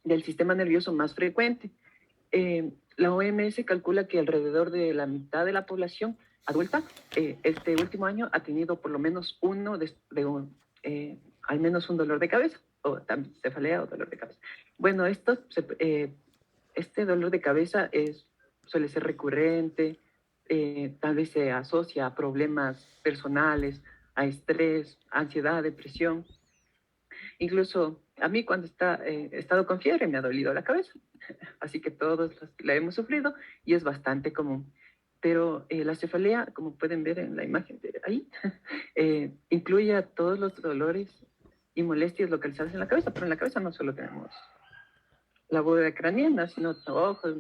del sistema nervioso más frecuente. La OMS calcula que alrededor de la mitad de la población adulta este último año ha tenido por lo menos al menos un dolor de cabeza, o también cefalea o dolor de cabeza. Bueno, este dolor de cabeza suele ser recurrente, tal vez se asocia a problemas personales, a estrés, ansiedad, depresión. Incluso a mí cuando he estado con fiebre me ha dolido la cabeza, así que todos la hemos sufrido y es bastante común. Pero la cefalea, como pueden ver en la imagen de ahí, incluye a todos los dolores y molestias localizadas en la cabeza, pero en la cabeza no solo tenemos la bóveda craneana, sino los ojos,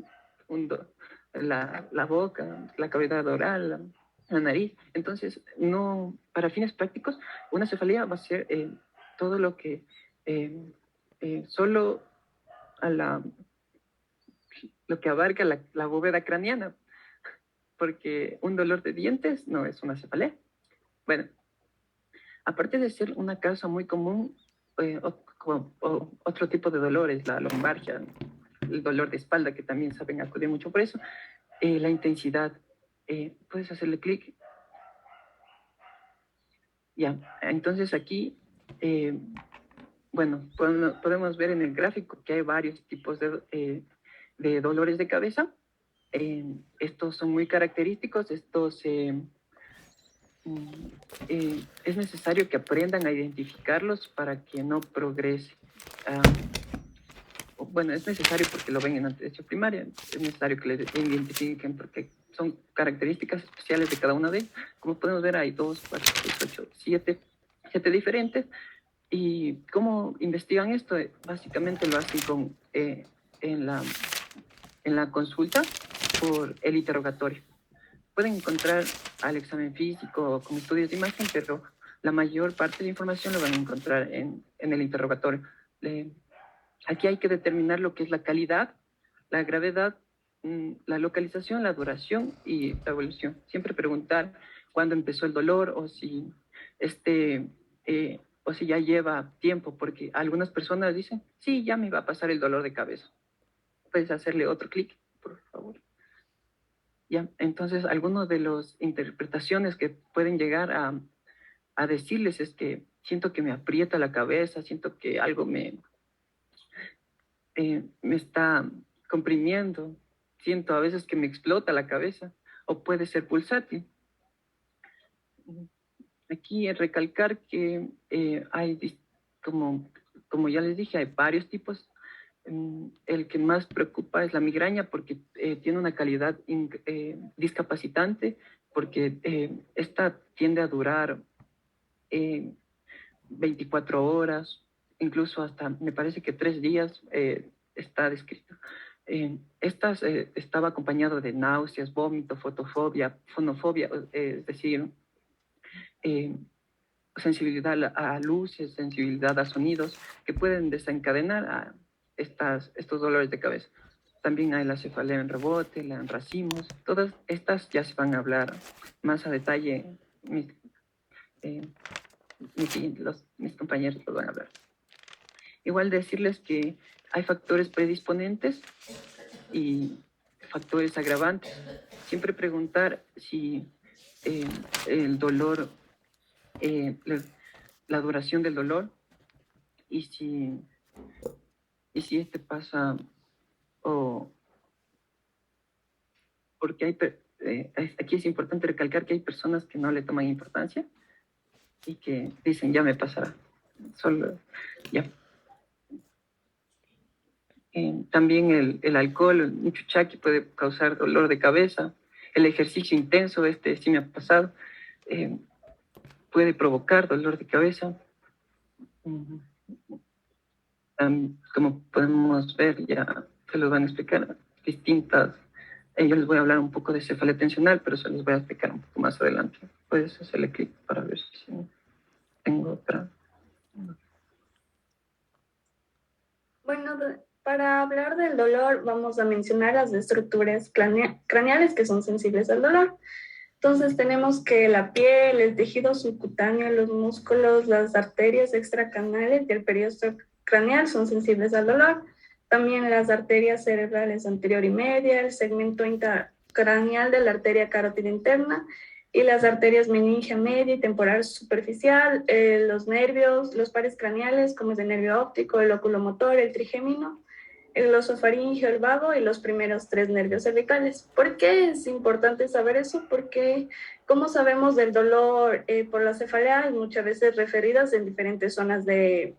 la boca, la cavidad oral, la nariz. Entonces, no, para fines prácticos, una cefalea va a ser todo lo que solo lo que abarca la bóveda craneana, porque un dolor de dientes no es una cefalea. Bueno, aparte de ser una causa muy común, otro tipo de dolores, la lumbalgia, el dolor de espalda, que también saben acudir mucho por eso, la intensidad. Puedes hacerle clic. Ya, entonces aquí, bueno, podemos ver en el gráfico que hay varios tipos de dolores de cabeza. Estos son muy característicos, es necesario que aprendan a identificarlos para que no progrese. Bueno, es necesario porque lo ven en atención primaria, es necesario que les identifiquen porque son características especiales de cada una de ellas. Como podemos ver, hay 2, 4, 6, 8, 7 diferentes. ¿Y cómo investigan esto? Básicamente lo hacen en la consulta por el interrogatorio. Pueden encontrar al examen físico con estudios de imagen, pero la mayor parte de la información lo van a encontrar en el interrogatorio. Aquí hay que determinar lo que es la calidad, la gravedad, la localización, la duración y la evolución. Siempre preguntar cuándo empezó el dolor o si ya lleva tiempo, porque algunas personas dicen, sí, ya me va a pasar el dolor de cabeza. Puedes hacerle otro clic, por favor. Ya, entonces, algunas de las interpretaciones que pueden llegar a decirles es que siento que me aprieta la cabeza, siento que algo me está comprimiendo, siento a veces que me explota la cabeza, o puede ser pulsátil. Aquí recalcar que hay, como ya les dije, hay varios tipos. El que más preocupa es la migraña porque tiene una calidad discapacitante, porque esta tiende a durar 24 horas, incluso hasta, me parece que 3 días está descrito. Estaba acompañado de náuseas, vómito, fotofobia, fonofobia, es decir, sensibilidad a luces, sensibilidad a sonidos, que pueden desencadenar a estos dolores de cabeza. También hay la cefalea en rebote, la en racimos. Todas estas ya se van a hablar más a detalle. Mis compañeros lo van a hablar. Igual decirles que hay factores predisponentes y factores agravantes. Siempre preguntar si el dolor, la duración del dolor y si este pasa porque aquí es importante recalcar que hay personas que no le toman importancia y que dicen ya me pasará, solo ya. También el alcohol, un chuchaqui puede causar dolor de cabeza. El ejercicio intenso, sí me ha pasado, puede provocar dolor de cabeza. Como podemos ver, ya se los van a explicar distintas. Yo les voy a hablar un poco de cefalea tensional, pero se los voy a explicar un poco más adelante. Puedes hacerle clic para ver si tengo otra. Bueno, para hablar del dolor, vamos a mencionar las estructuras craneales que son sensibles al dolor. Entonces tenemos que la piel, el tejido subcutáneo, los músculos, las arterias extracanales y el craneal son sensibles al dolor. También las arterias cerebrales anterior y media, el segmento intracraneal de la arteria carótida interna y las arterias meningia media y temporal superficial, los nervios, los pares craneales como es el nervio óptico, el oculomotor, el trigémino, el glosofaringeo, el vago y los primeros 3 nervios cervicales. ¿Por qué es importante saber eso? Porque como sabemos del dolor por la cefalea, hay muchas veces referidas en diferentes zonas de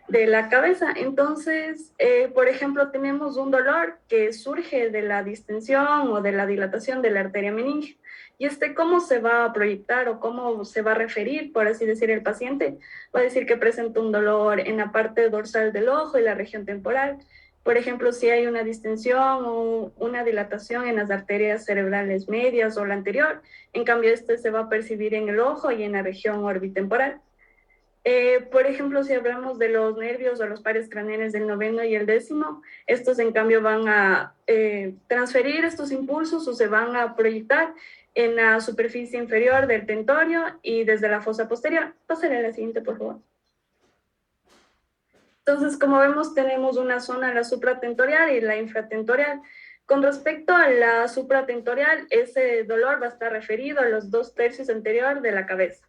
la cabeza. Entonces, por ejemplo, tenemos un dolor que surge de la distensión o de la dilatación de la arteria meningia. Y cómo se va a proyectar o cómo se va a referir, por así decir, el paciente. Va a decir que presenta un dolor en la parte dorsal del ojo y la región temporal. Por ejemplo, si hay una distensión o una dilatación en las arterias cerebrales medias o la anterior, en cambio, se va a percibir en el ojo y en la región orbitemporal. Por ejemplo, si hablamos de los nervios o los pares craneales del noveno y el décimo, estos en cambio van a transferir estos impulsos o se van a proyectar en la superficie inferior del tentorio y desde la fosa posterior. Pásale a la siguiente, por favor. Entonces, como vemos, tenemos una zona, la supratentorial y la infratentorial. Con respecto a la supratentorial, ese dolor va a estar referido a los 2/3 anterior de la cabeza.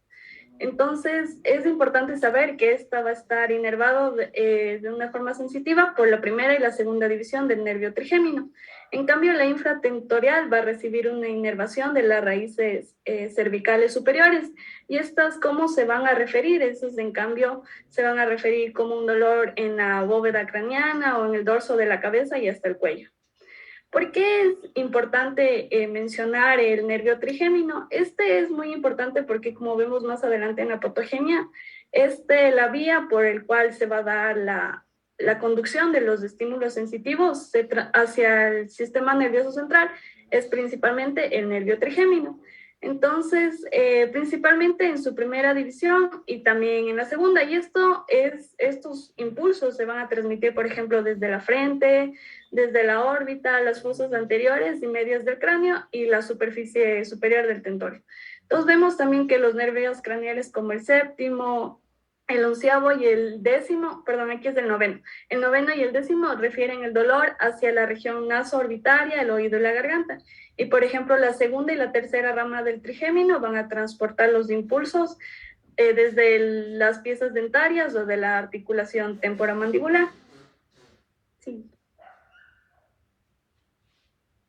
Entonces, es importante saber que esta va a estar inervado de una forma sensitiva por la primera y la segunda división del nervio trigémino. En cambio, la infratentorial va a recibir una inervación de las raíces cervicales superiores. ¿Y estas cómo se van a referir? Esas, en cambio, se van a referir como un dolor en la bóveda craneana o en el dorso de la cabeza y hasta el cuello. ¿Por qué es importante mencionar el nervio trigémino? Es muy importante porque, como vemos más adelante en la patogenia, la vía por el cual se va a dar la conducción de los estímulos sensitivos hacia el sistema nervioso central es principalmente el nervio trigémino. Entonces, principalmente en su primera división y también en la segunda. Y estos impulsos se van a transmitir, por ejemplo, desde la frente, desde la órbita, las fosas anteriores y medias del cráneo y la superficie superior del tentorio. Entonces vemos también que los nervios craneales como el séptimo, el onceavo y el décimo, perdón, aquí es el noveno. El noveno y el décimo refieren el dolor hacia la región naso-orbitaria, el oído y la garganta. Y, por ejemplo, la segunda y la tercera rama del trigémino van a transportar los impulsos desde las piezas dentarias o de la articulación temporomandibular. Sí.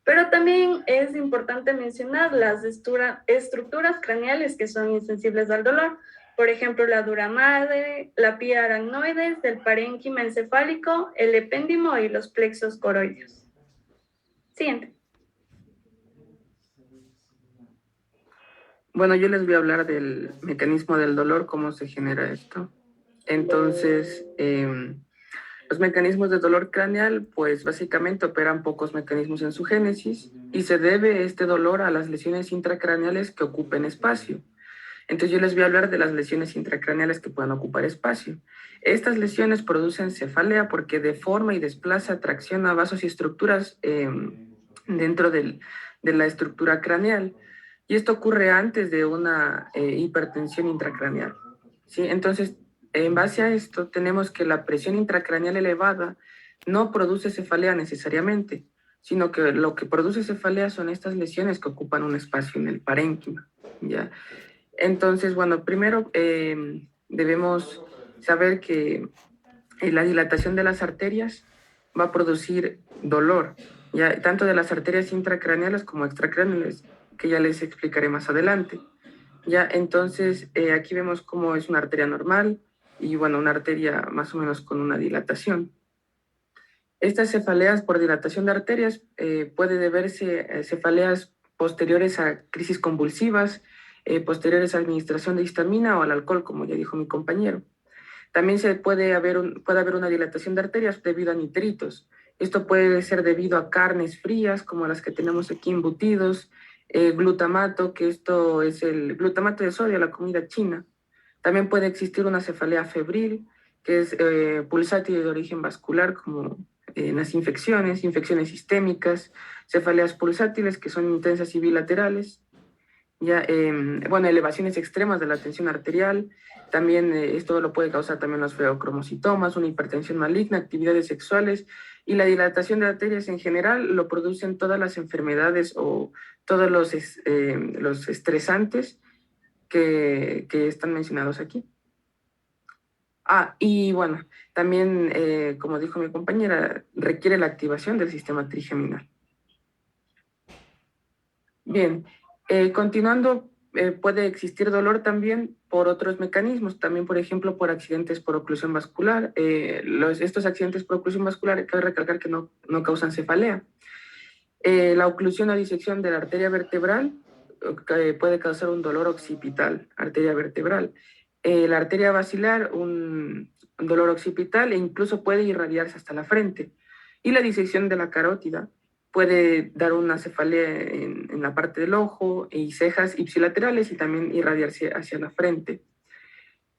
Pero también es importante mencionar las estructuras craneales que son insensibles al dolor. Por ejemplo, la dura madre, la pía aracnoides, el parénquima encefálico, el epéndimo y los plexos coroideos. Siguiente. Bueno, yo les voy a hablar del mecanismo del dolor, cómo se genera esto. Entonces, los mecanismos de dolor craneal, pues básicamente operan pocos mecanismos en su génesis y se debe este dolor a las lesiones intracraneales que ocupen espacio. Entonces yo les voy a hablar de las lesiones intracraneales que puedan ocupar espacio. Estas lesiones producen cefalea porque deforma y desplaza, tracciona vasos y estructuras dentro de la estructura craneal. Y esto ocurre antes de una hipertensión intracraneal, ¿sí? Entonces, en base a esto, tenemos que la presión intracraneal elevada no produce cefalea necesariamente, sino que lo que produce cefalea son estas lesiones que ocupan un espacio en el parénquima, ¿ya? Entonces, bueno, primero debemos saber que la dilatación de las arterias va a producir dolor, ¿ya? Tanto de las arterias intracraneales como extracraneales, que ya les explicaré más adelante. Ya, entonces aquí vemos cómo es una arteria normal y bueno, una arteria más o menos con una dilatación. Estas cefaleas por dilatación de arterias puede deberse a cefaleas posteriores a crisis convulsivas, posteriores a administración de histamina o al alcohol, como ya dijo mi compañero. También puede haber una dilatación de arterias debido a nitritos. Esto puede ser debido a carnes frías, como las que tenemos aquí embutidos, glutamato, que esto es el glutamato de sodio, la comida china. También puede existir una cefalea febril, que es pulsátil de origen vascular, como en las infecciones sistémicas, cefaleas pulsátiles, que son intensas y bilaterales, Bueno, elevaciones extremas de la tensión arterial, también esto lo puede causar también los feocromocitomas, una hipertensión maligna, actividades sexuales y la dilatación de arterias en general lo producen todas las enfermedades o todos los estresantes que están mencionados aquí. Y bueno, también, como dijo mi compañera, requiere la activación del sistema trigeminal. Bien, continuando, puede existir dolor también por otros mecanismos, también por ejemplo por accidentes por oclusión vascular. Estos accidentes por oclusión vascular, cabe recalcar que no causan cefalea. La oclusión o disección de la arteria vertebral puede causar un dolor occipital, arteria vertebral. La arteria basilar, un dolor occipital e incluso puede irradiarse hasta la frente. Y la disección de la carótida puede dar una cefalea en la parte del ojo y cejas ipsilaterales y también irradiarse hacia la frente.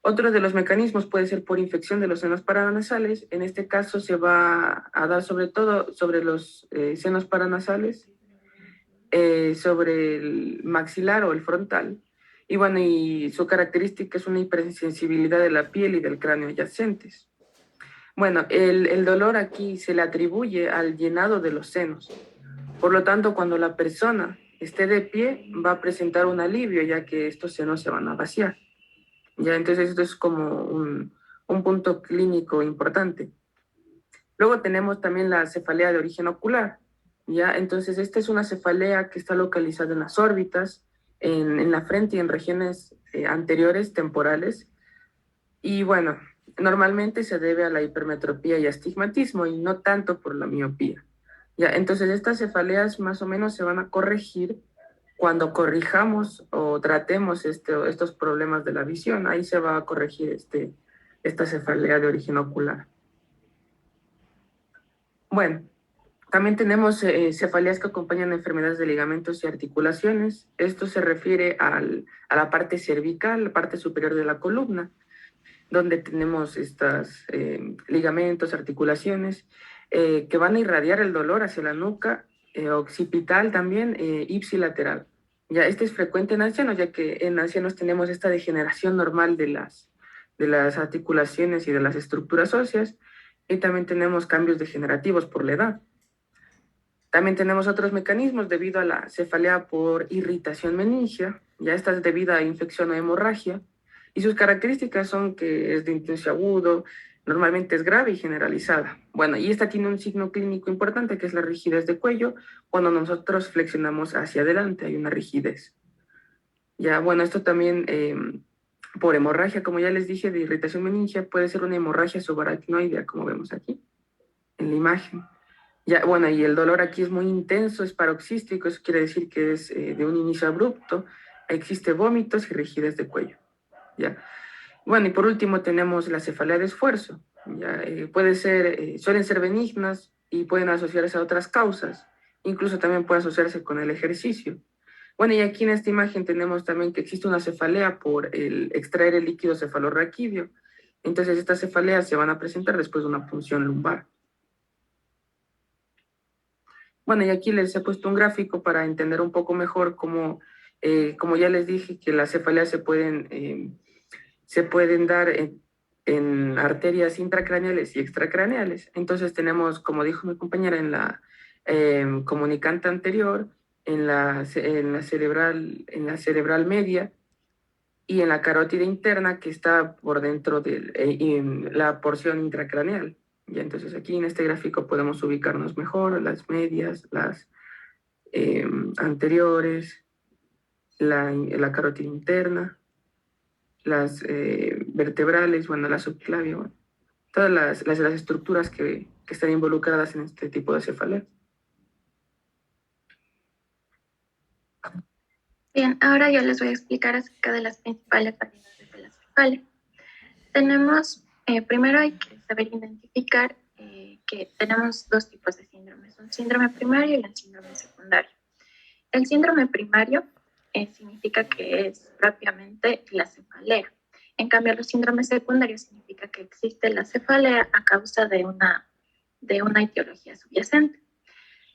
Otro de los mecanismos puede ser por infección de los senos paranasales. En este caso se va a dar sobre todo sobre los senos paranasales, sobre el maxilar o el frontal. Y bueno, y su característica es una hipersensibilidad de la piel y del cráneo adyacentes. Bueno, el dolor aquí se le atribuye al llenado de los senos. Por lo tanto, cuando la persona esté de pie, va a presentar un alivio, ya que estos senos se van a vaciar. Ya, entonces esto es como un punto clínico importante. Luego tenemos también la cefalea de origen ocular. Ya, entonces esta es una cefalea que está localizada en las órbitas, en la frente y en regiones anteriores temporales. Y bueno, normalmente se debe a la hipermetropía y astigmatismo y no tanto por la miopía. Ya, entonces estas cefaleas más o menos se van a corregir cuando corrijamos o tratemos estos problemas de la visión. Ahí se va a corregir esta cefalea de origen ocular. Bueno, también tenemos cefaleas que acompañan enfermedades de ligamentos y articulaciones. Esto se refiere a la parte cervical, la parte superior de la columna, donde tenemos estos ligamentos, articulaciones, que van a irradiar el dolor hacia la nuca, occipital también, ipsilateral. Ya, este es frecuente en ancianos, ya que en ancianos tenemos esta degeneración normal de las articulaciones y de las estructuras óseas, y también tenemos cambios degenerativos por la edad. También tenemos otros mecanismos debido a la cefalea por irritación meningia, ya esta es debido a infección o hemorragia, y sus características son que es de intenso agudo, normalmente es grave y generalizada. Bueno, y esta tiene un signo clínico importante que es la rigidez de cuello. Cuando nosotros flexionamos hacia adelante hay una rigidez. Ya, bueno, esto también por hemorragia, como ya les dije, de irritación meningia, puede ser una hemorragia subaracnoidea, como vemos aquí en la imagen. Ya, bueno, y el dolor aquí es muy intenso, es paroxístico, eso quiere decir que es de un inicio abrupto, existe vómitos y rigidez de cuello. Ya. Bueno, y por último tenemos la cefalea de esfuerzo. Ya, suelen ser benignas y pueden asociarse a otras causas, incluso también puede asociarse con el ejercicio. Bueno, y aquí en esta imagen tenemos también que existe una cefalea por extraer el líquido cefalorraquídeo. Entonces estas cefaleas se van a presentar después de una punción lumbar. Bueno, y aquí les he puesto un gráfico para entender un poco mejor cómo, como ya les dije, que las cefaleas se pueden dar en arterias intracraneales y extracraneales. Entonces tenemos, como dijo mi compañera, en la comunicante anterior, en la cerebral media y en la carótida interna que está por dentro de la porción intracraneal. Y entonces aquí en este gráfico podemos ubicarnos mejor las medias, las anteriores, la carótida interna, las vertebrales, bueno, la subclavia, bueno, todas las estructuras que están involucradas en este tipo de cefalea. Bien, ahora yo les voy a explicar acerca de las principales variedades de la cefalea. Tenemos, primero hay que saber identificar que tenemos dos tipos de síndromes, un síndrome primario y un síndrome secundario. El síndrome primario significa que es propiamente la cefalea. En cambio, los síndromes secundarios significa que existe la cefalea a causa de una etiología subyacente.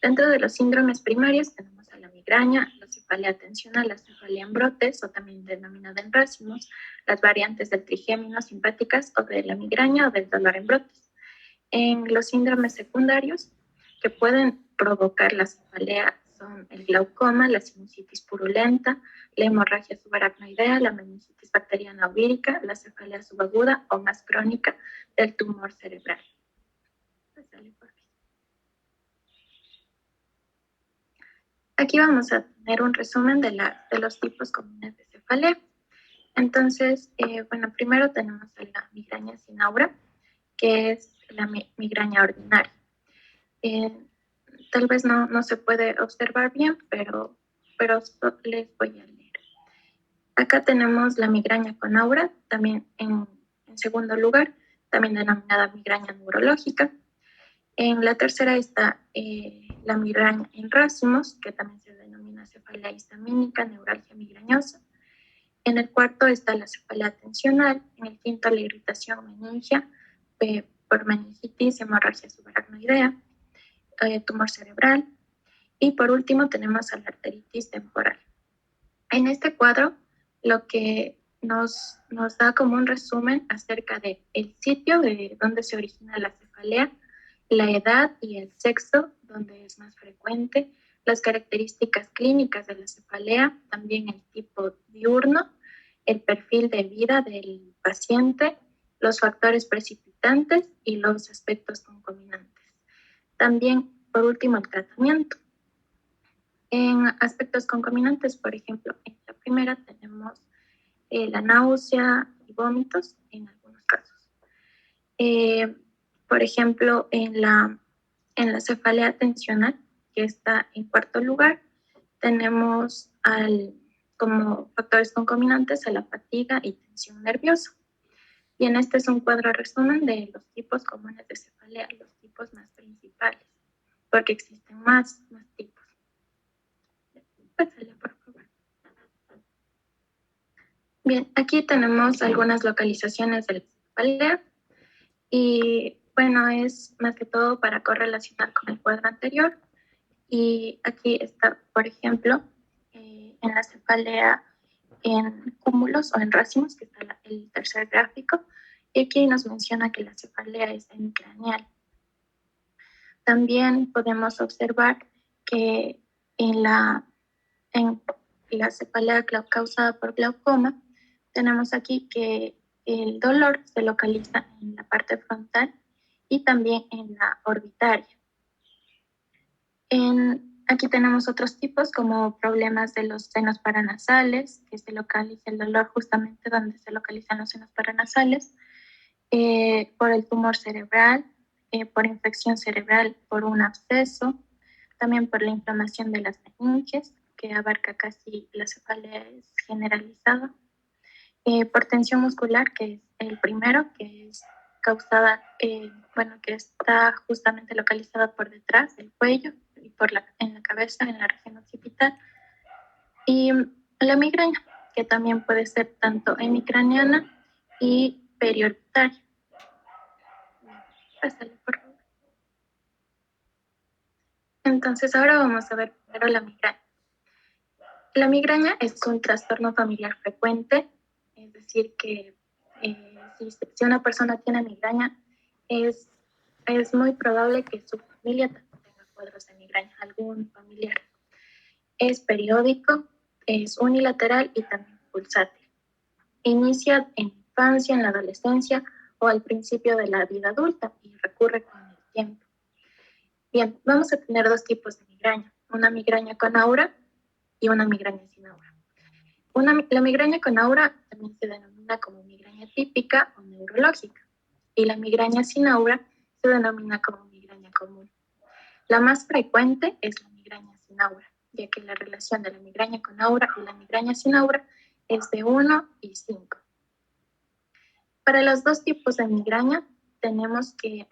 Dentro de los síndromes primarios tenemos tenemos a la migraña, la cefalea tensional, la cefalea en brotes, o también denominada en racimos, las variantes del trigémino simpáticas o de la migraña o del dolor en brotes. En los síndromes secundarios que pueden provocar la cefalea son el glaucoma, la sinusitis purulenta, la hemorragia subaracnoidea, la meningitis bacteriana o vírica, la cefalea subaguda o más crónica del tumor cerebral. Aquí vamos a tener un resumen de los tipos comunes de cefalea. Entonces, bueno, primero tenemos la migraña sin aura, que es la migraña ordinaria. Tal vez no se puede observar bien, pero les voy a leer. Acá tenemos la migraña con aura, también en segundo lugar, también denominada migraña neurológica. En la tercera está la migraña en racimos, que también se denomina cefalea histamínica, neuralgia migrañosa. En el cuarto está la cefalea tensional. En el quinto, la irritación meningia por meningitis, hemorragia subaracnoidea, tumor cerebral. Y por último tenemos a la arteritis temporal. En este cuadro, lo que nos da como un resumen acerca del sitio de donde se origina la cefalea, la edad y el sexo, donde es más frecuente, las características clínicas de la cefalea, también el tipo diurno, el perfil de vida del paciente, los factores precipitantes y los aspectos concomitantes. También, por último, el tratamiento. En aspectos concomitantes, por ejemplo, en la primera tenemos la náusea y vómitos en algunos casos. Por ejemplo, en la cefalea tensional, que está en cuarto lugar, tenemos como factores concomitantes a la fatiga y tensión nerviosa. Bien, este es un cuadro resumen de los tipos comunes de cefalea, los tipos más principales, porque existen más tipos. Pásale, por favor. Bien, aquí tenemos algunas localizaciones de la cefalea y bueno, es más que todo para correlacionar con el cuadro anterior. Y aquí está, por ejemplo, en la cefalea en cúmulos o en racimos, que está el tercer gráfico, y aquí nos menciona que la cefalea es hemicraneal. También podemos observar que en la cefalea causada por glaucoma, tenemos aquí que el dolor se localiza en la parte frontal y también en la orbitaria. Aquí tenemos otros tipos como problemas de los senos paranasales, que se localiza el dolor justamente donde se localizan los senos paranasales, por el tumor cerebral, por infección cerebral, por un absceso, también por la inflamación de las meninges, que abarca casi la cefalea generalizada, por tensión muscular, que es el primero, que es causada, que está justamente localizada por detrás del cuello y en la cabeza, en la región occipital, y la migraña, que también puede ser tanto hemicraneana y periorbitaria. Pásale, por favor. Entonces, ahora vamos a ver primero la migraña. La migraña es un trastorno familiar frecuente, es decir, que si una persona tiene migraña, es muy probable que su familia también tenga cuadros de migraña, algún familiar. Es periódico, es unilateral y también pulsátil. Inicia en infancia, en la adolescencia o al principio de la vida adulta y recurre con el tiempo. Bien, vamos a tener dos tipos de migraña, una migraña con aura y una migraña sin aura. La migraña con aura también se denomina como migraña típica o neurológica, y la migraña sin aura se denomina como migraña común. La más frecuente es la migraña sin aura, ya que la relación de la migraña con aura y la migraña sin aura es de 1 y 5. Para los dos tipos de migraña, tenemos que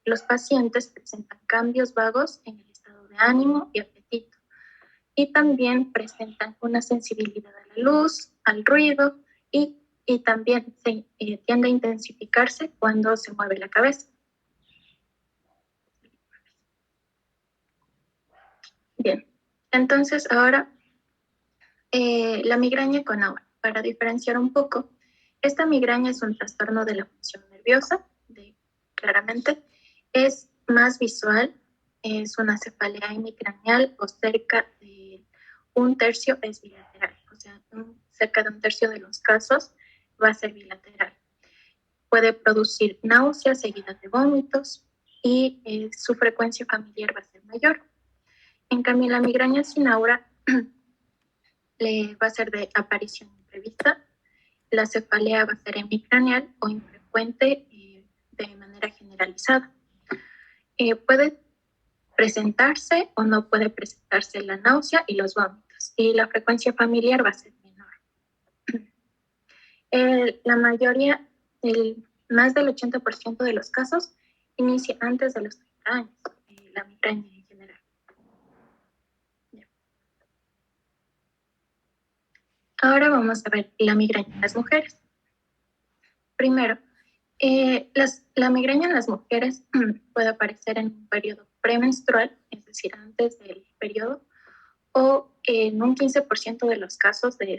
los pacientes presentan cambios vagos en el estado de ánimo y apetito, y también presentan una sensibilidad a la luz, al ruido, y también tiende a intensificarse cuando se mueve la cabeza. Bien, Entonces, ahora la migraña con aura. Para diferenciar un poco, esta migraña es un trastorno de la función nerviosa, claramente, es más visual, es una cefalea hemicraneal o cerca de un tercio es bilateral, o sea, cerca de un tercio de los casos va a ser bilateral. Puede producir náuseas seguidas de vómitos y su frecuencia familiar va a ser mayor. En cambio, la migraña sin aura va a ser de aparición imprevista, la cefalea va a ser hemicraneal o infrecuente de manera generalizada. Puede presentarse o no puede presentarse la náusea y los vómitos, y la frecuencia familiar va a ser menor. La mayoría, más del 80% de los casos, inicia antes de los 30 años, la migraña en general. Ahora vamos a ver la migraña en las mujeres. Primero, la migraña en las mujeres puede aparecer en un periodo premenstrual, es decir, antes del periodo, o en un 15% de los casos de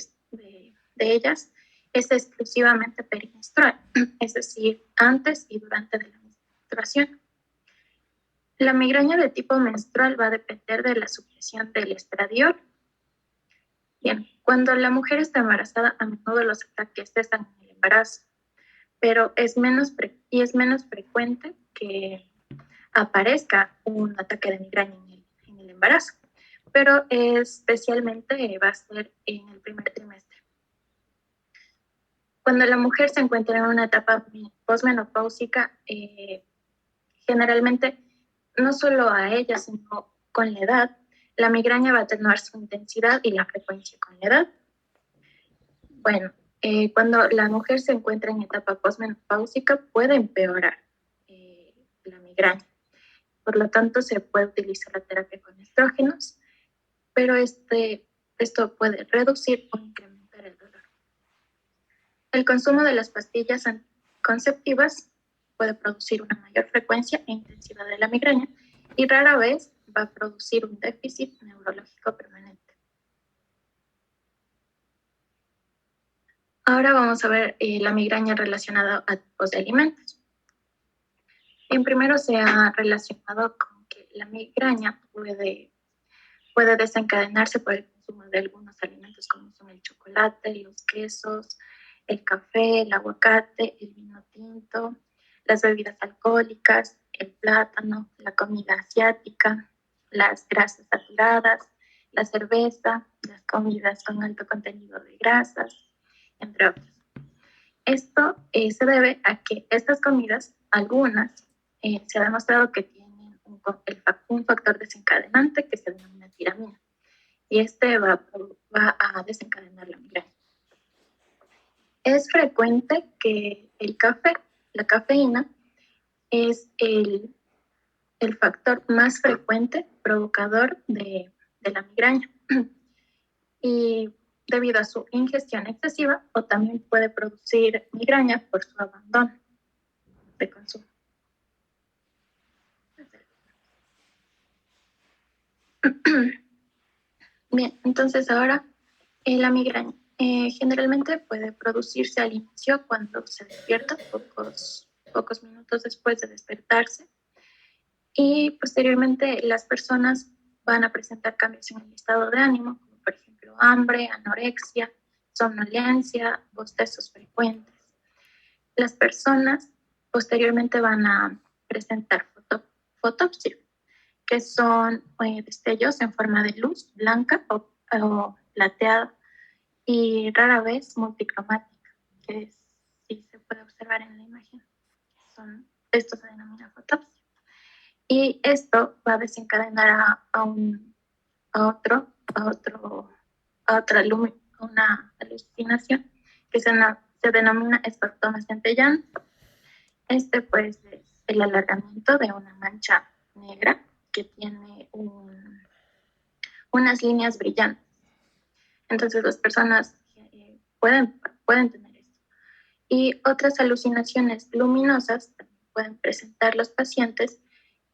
ellas es exclusivamente perimenstrual, es decir, antes y durante de la menstruación. La migraña de tipo menstrual va a depender de la supresión del estradiol. Bien, cuando la mujer está embarazada, a menudo los ataques cesan en el embarazo, pero es menos frecuente que aparezca un ataque de migraña en el embarazo, pero especialmente va a ser en el primer trimestre. Cuando la mujer se encuentra en una etapa posmenopáusica, generalmente no solo a ella, sino con la edad, la migraña va a atenuar su intensidad y la frecuencia con la edad. Bueno, cuando la mujer se encuentra en etapa posmenopáusica puede empeorar la migraña. Por lo tanto, se puede utilizar la terapia con estrógenos, pero esto puede reducir o incrementar el dolor. El consumo de las pastillas anticonceptivas puede producir una mayor frecuencia e intensidad de la migraña y rara vez va a producir un déficit neurológico permanente. Ahora vamos a ver la migraña relacionada a tipos de alimentos. En primero se ha relacionado con que la migraña puede desencadenarse por el consumo de algunos alimentos como son el chocolate, los quesos, el café, el aguacate, el vino tinto, las bebidas alcohólicas, el plátano, la comida asiática, las grasas saturadas, la cerveza, las comidas con alto contenido de grasas, entre otros. Esto se debe a que estas comidas, algunas, se ha demostrado que tienen un factor desencadenante que se denomina tiramina, y va a desencadenar la migraña. Es frecuente que la cafeína, es el factor más frecuente provocador de la migraña. Y debido a su ingestión excesiva, o también puede producir migraña por su abandono de consumo. Bien, entonces ahora la migraña generalmente puede producirse al inicio cuando se despierta, pocos minutos después de despertarse, y posteriormente las personas van a presentar cambios en el estado de ánimo, como por ejemplo hambre, anorexia, somnolencia, bostezos frecuentes. Las personas posteriormente van a presentar fotopsia, que son destellos en forma de luz blanca o plateada y rara vez multicromática, que sí se puede observar en la imagen. Esto se denomina fotopsia. Y esto va a desencadenar una alucinación que se denomina espasmo centellante. Pues es el alargamiento de una mancha negra que tiene unas líneas brillantes. Entonces las personas pueden tener esto. Y otras alucinaciones luminosas también pueden presentar los pacientes,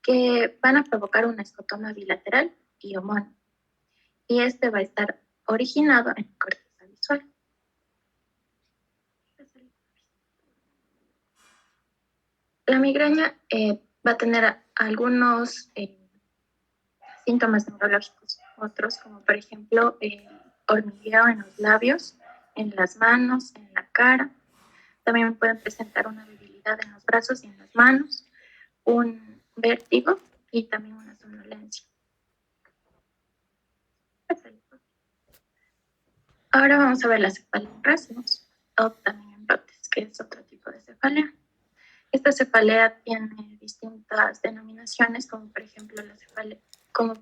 que van a provocar una escotoma bilateral y homónimo. y este va a estar originado en corteza visual. La migraña va a tener algunos síntomas neurológicos, otros como por ejemplo hormigueo en los labios, en las manos, en la cara. También pueden presentar una debilidad en los brazos y en las manos, un vértigo y también una somnolencia. Ahora vamos a ver la cefalea en racimos o también en brotes, que es otro tipo de cefalea. Esta cefalea tiene distintas denominaciones, como por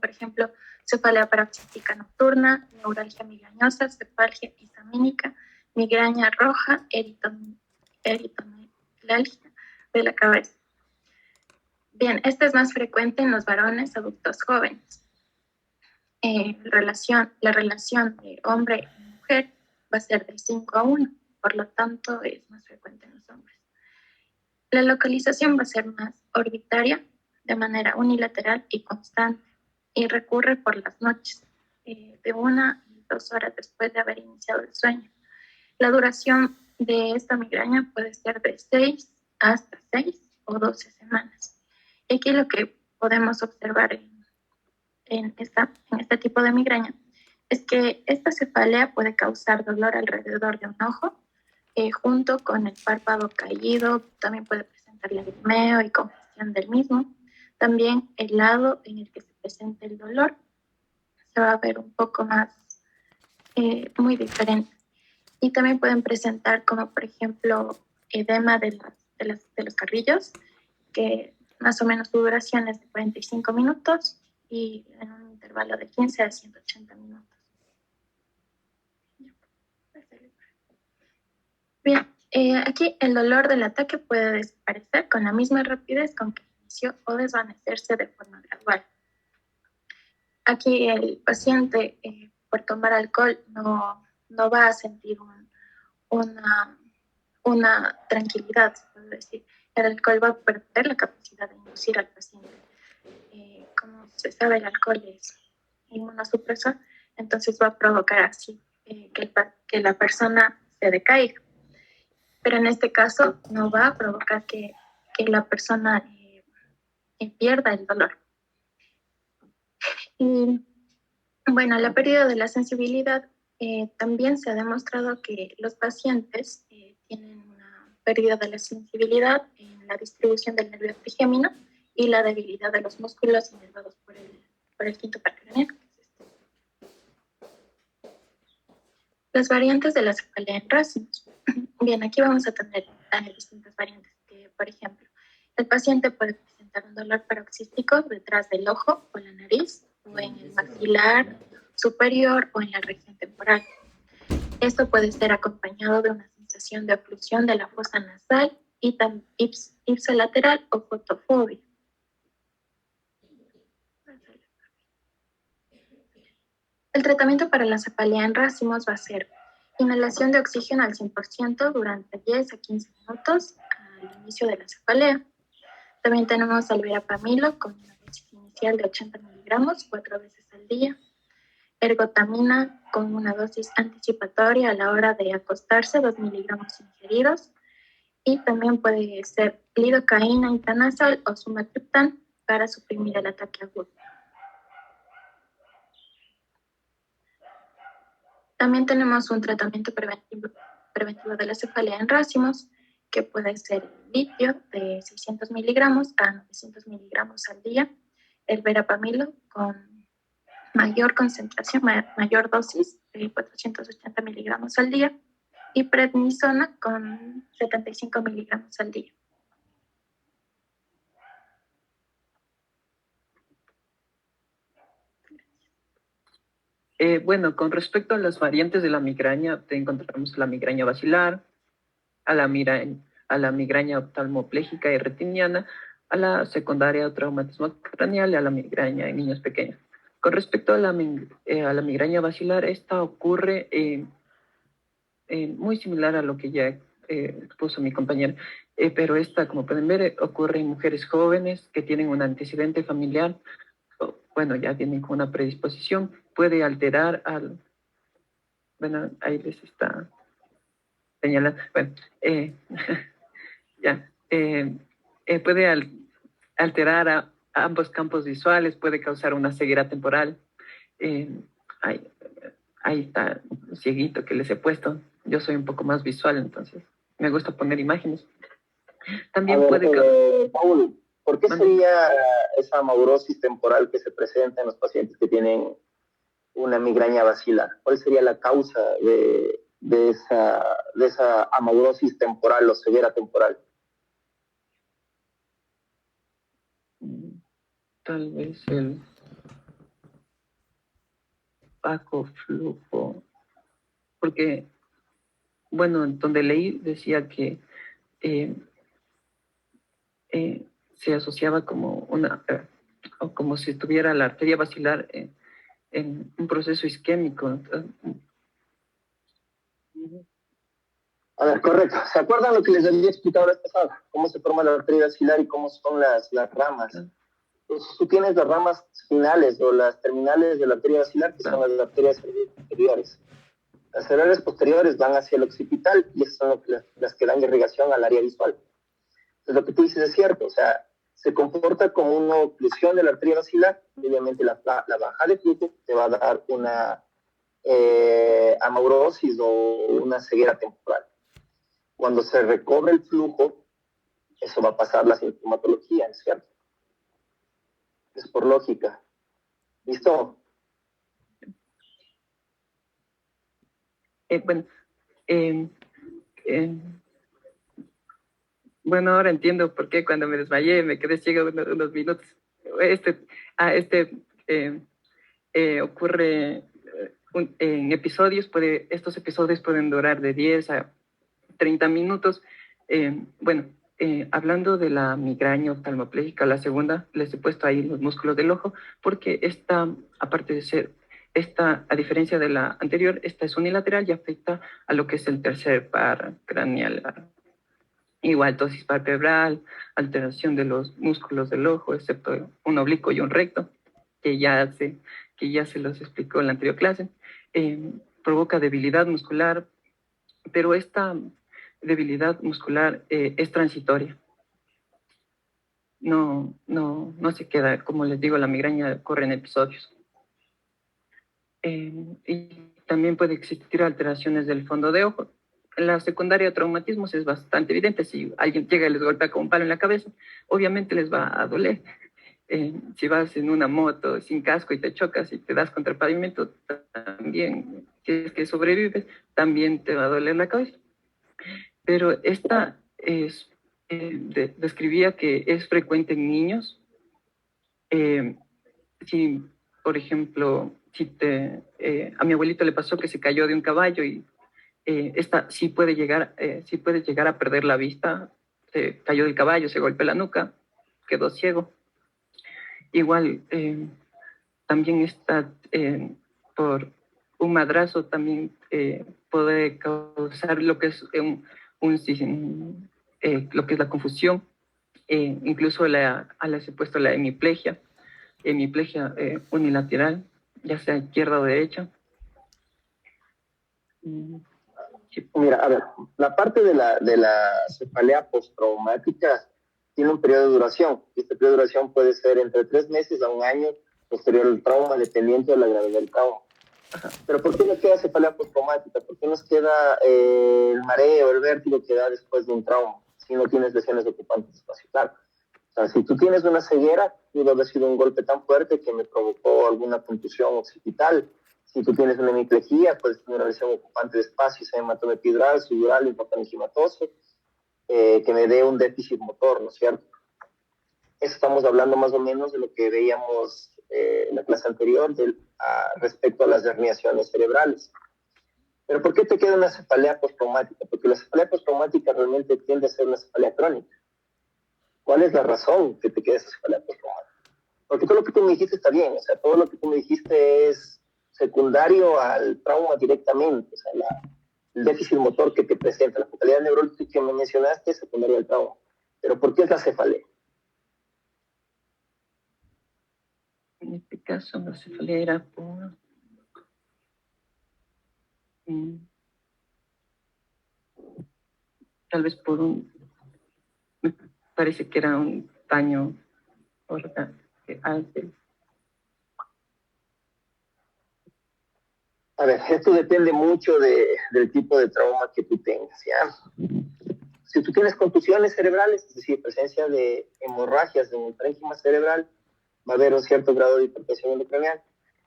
ejemplo cefalea paroxística nocturna, neuralgia migrañosa, cefalgia histamínica, migraña roja, eritomelialgia de la cabeza. Bien, esta es más frecuente en los varones adultos jóvenes. La relación de hombre y mujer va a ser de 5 a 1, por lo tanto es más frecuente en los hombres. La localización va a ser más orbitaria, de manera unilateral y constante, y recurre por las noches, de 1 a 2 horas después de haber iniciado el sueño. La duración de esta migraña puede ser de 6 hasta 6 o 12 semanas. Y aquí lo que podemos observar en este tipo de migraña es que esta cefalea puede causar dolor alrededor de un ojo, junto con el párpado caído, también puede presentar lagrimeo y congestión del mismo. También el lado en el que se presenta el dolor se va a ver un poco más muy diferente. Y también pueden presentar como por ejemplo edema de los carrillos, que más o menos su duración es de 45 minutos y en un intervalo de 15 a 180 minutos. Bien, aquí el dolor del ataque puede desaparecer con la misma rapidez con que inició o desvanecerse de forma gradual. Aquí el paciente por tomar alcohol no va a sentir una tranquilidad, se puede decir. El alcohol va a perder la capacidad de inducir al paciente. Como se sabe, el alcohol es inmunosupresor, entonces va a provocar así que la persona se decaiga. Pero en este caso no va a provocar que la persona pierda el dolor. Y bueno, la pérdida de la sensibilidad también se ha demostrado que los pacientes tienen una pérdida de la sensibilidad en la distribución del nervio trigémino y la debilidad de los músculos inervados por el quinto par craneal. Las variantes de la cefalea en racimos. Bien, aquí vamos a tener distintas variantes. Por ejemplo, el paciente puede presentar un dolor paroxístico detrás del ojo o la nariz, o en el maxilar superior o en la región temporal. Esto puede ser acompañado de una sensación de oclusión de la fosa nasal y ipsilateral o fotofobia. El tratamiento para la cefalea en racimos va a ser inhalación de oxígeno al 100% durante 10 a 15 minutos al inicio de la cefalea. También tenemos al verapamilo con una dosis inicial de 80 miligramos 4 veces al día. Ergotamina con una dosis anticipatoria a la hora de acostarse, 2 miligramos ingeridos. Y también puede ser lidocaína intranasal o sumatriptan para suprimir el ataque agudo. También tenemos un tratamiento preventivo de la cefalea en racimos, que puede ser litio de 600 miligramos a 900 miligramos al día, el verapamilo con mayor concentración, mayor dosis de 480 miligramos al día, y prednisona con 75 miligramos al día. Bueno, con respecto a las variantes de la migraña, te encontramos la migraña basilar, a la migraña oftalmopléjica y retiniana, a la secundaria o traumatismo craneal y a la migraña en niños pequeños. Con respecto a la migraña basilar, esta ocurre muy similar a lo que ya expuso mi compañera, pero esta, como pueden ver, ocurre en mujeres jóvenes que tienen un antecedente familiar bueno, ya vienen con una predisposición, puede alterar al, bueno, ahí les está señalando, bueno, ya, puede alterar a ambos campos visuales, puede causar una ceguera temporal. Ahí, ahí está un cieguito que les he puesto. Yo soy un poco más visual, entonces me gusta poner imágenes. También puede causar... Paul, ¿por qué sería esa amaurosis temporal que se presenta en los pacientes que tienen una migraña basilar? ¿Cuál sería la causa de esa amaurosis temporal o ceguera temporal? Tal vez el opaco flujo, porque, bueno, donde leí decía que se asociaba como o como si estuviera la arteria basilar en un proceso isquémico. A ver, correcto. ¿Se acuerdan lo que les había explicado la vez pasada? Cómo se forma la arteria basilar y cómo son las ramas. Entonces, tú tienes las ramas finales o las terminales de la arteria basilar, que son las arterias posteriores. Las arterias posteriores van hacia el occipital y esas son las que dan irrigación al área visual. Entonces, lo que tú dices es cierto, o sea, se comporta como una oclusión de la arteria basilar y obviamente la baja de flujo te va a dar una amaurosis o una ceguera temporal. Cuando se recobre el flujo, eso va a pasar la sintomatología, ¿cierto? Es por lógica. ¿Listo? Bueno, ahora entiendo por qué cuando me desmayé me quedé ciego unos minutos. Ocurre en episodios, estos episodios pueden durar de 10 a 30 minutos. Hablando de la migraña oftalmoplégica, la segunda, les he puesto ahí los músculos del ojo, porque esta, aparte de ser, a diferencia de la anterior, esta es unilateral y afecta a lo que es el tercer par craneal. Igual tosis palpebral, alteración de los músculos del ojo, excepto un oblicuo y un recto, que ya se los explicó en la anterior clase. Provoca debilidad muscular, pero esta debilidad muscular es transitoria. No se queda, como les digo, la migraña corre en episodios. Y también puede existir alteraciones del fondo de ojo. La secundaria de traumatismos es bastante evidente. Si alguien llega y les golpea con un palo en la cabeza, obviamente les va a doler. Si vas en una moto sin casco y te chocas y te das contra el pavimento, también, si es que sobrevives, también te va a doler la cabeza. Pero esta describía que es frecuente en niños. Si, por ejemplo, a mi abuelito le pasó que se cayó de un caballo y esta sí puede llegar a perder la vista. Se cayó del caballo, se golpeó la nuca, quedó ciego. Igual, también está por un madrazo, también puede causar lo que es lo que es la confusión. Incluso les he puesto la hemiplegia unilateral, ya sea izquierda o derecha. Mira, a ver, la parte de la cefalea postraumática tiene un periodo de duración. Este periodo de duración puede ser entre 3 meses a 1 año posterior al trauma, dependiendo de la gravedad del trauma. Pero ¿por qué nos queda cefalea postraumática? ¿Por qué nos queda el mareo, el vértigo que da después de un trauma si no tienes lesiones ocupantes espacio? Claro. O sea, si tú tienes una ceguera, pudo haber sido un golpe tan fuerte que me provocó alguna contusión occipital. Si tú tienes una hemiplegia, puedes tener una lesión ocupante de espacio, hematoma epidural, sudural, hipotenegimatoso, que me dé un déficit motor, ¿no es cierto? Eso estamos hablando más o menos de lo que veíamos en la clase anterior respecto a las herniaciones cerebrales. Pero ¿por qué te queda una cefalea postraumática? Porque la cefalea postraumática realmente tiende a ser una cefalea crónica. ¿Cuál es la razón que te queda esa cefalea postraumática? Porque todo lo que tú me dijiste está bien, o sea, todo lo que tú me dijiste es secundario al trauma directamente, o sea, el déficit motor que te presenta, la focalidad neurológica que me mencionaste es secundaria al trauma. Pero ¿por qué es la cefalea? este caso la cefalea era por... tal vez por me parece que era un daño orgánico. A ver, esto depende mucho del tipo de trauma que tú tengas, ¿ya? Si tú tienes contusiones cerebrales, es decir, presencia de hemorragias de un parénquima cerebral, va a haber un cierto grado de hipertensión endocranial.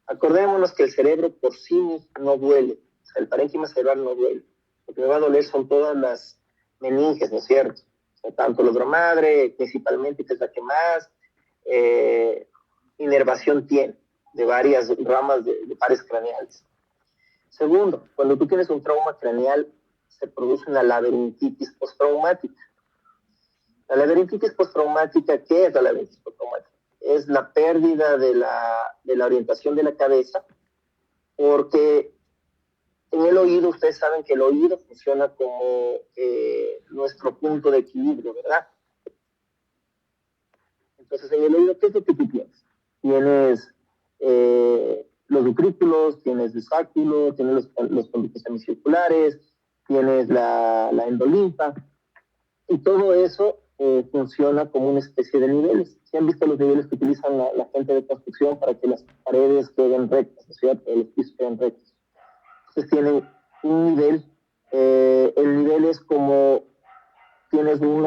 Acordémonos que el cerebro por sí no duele, o sea, el parénquima cerebral no duele. Lo que me va a doler son todas las meninges, ¿no es cierto? O sea, tanto la madre, principalmente, que es la que más inervación tiene de varias ramas de pares craneales. Segundo, cuando tú tienes un trauma craneal, se produce una laberintitis postraumática. La laberintitis postraumática, ¿qué es la laberintitis postraumática? Es la pérdida de la orientación de la cabeza, porque en el oído, ustedes saben que el oído funciona como nuestro punto de equilibrio, ¿verdad? Entonces, en el oído, ¿qué es lo que tú tienes? Tienes los utrículos, tienes el sáculo, tienes los conductos semicirculares, tienes la endolinfa, y todo eso funciona como una especie de niveles. ¿Sí han visto los niveles que utilizan la gente de construcción para que las paredes queden rectas, ¿no es cierto? Los pisos queden rectos. Entonces tienen un nivel, el nivel es como tienes un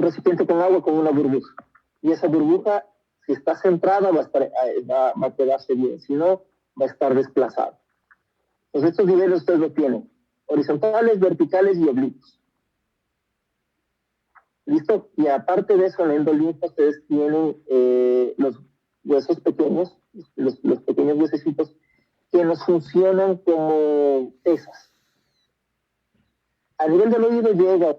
recipiente con agua con una burbuja, y esa burbuja, si está centrada, va a quedarse bien, si no, va a estar desplazada. Entonces estos niveles ustedes lo tienen, horizontales, verticales y oblicuos. ¿Listo? Y aparte de eso, en la endolinfa ustedes tienen los huesos pequeños, los pequeños huesecitos, que nos funcionan como pesas. A nivel del oído llega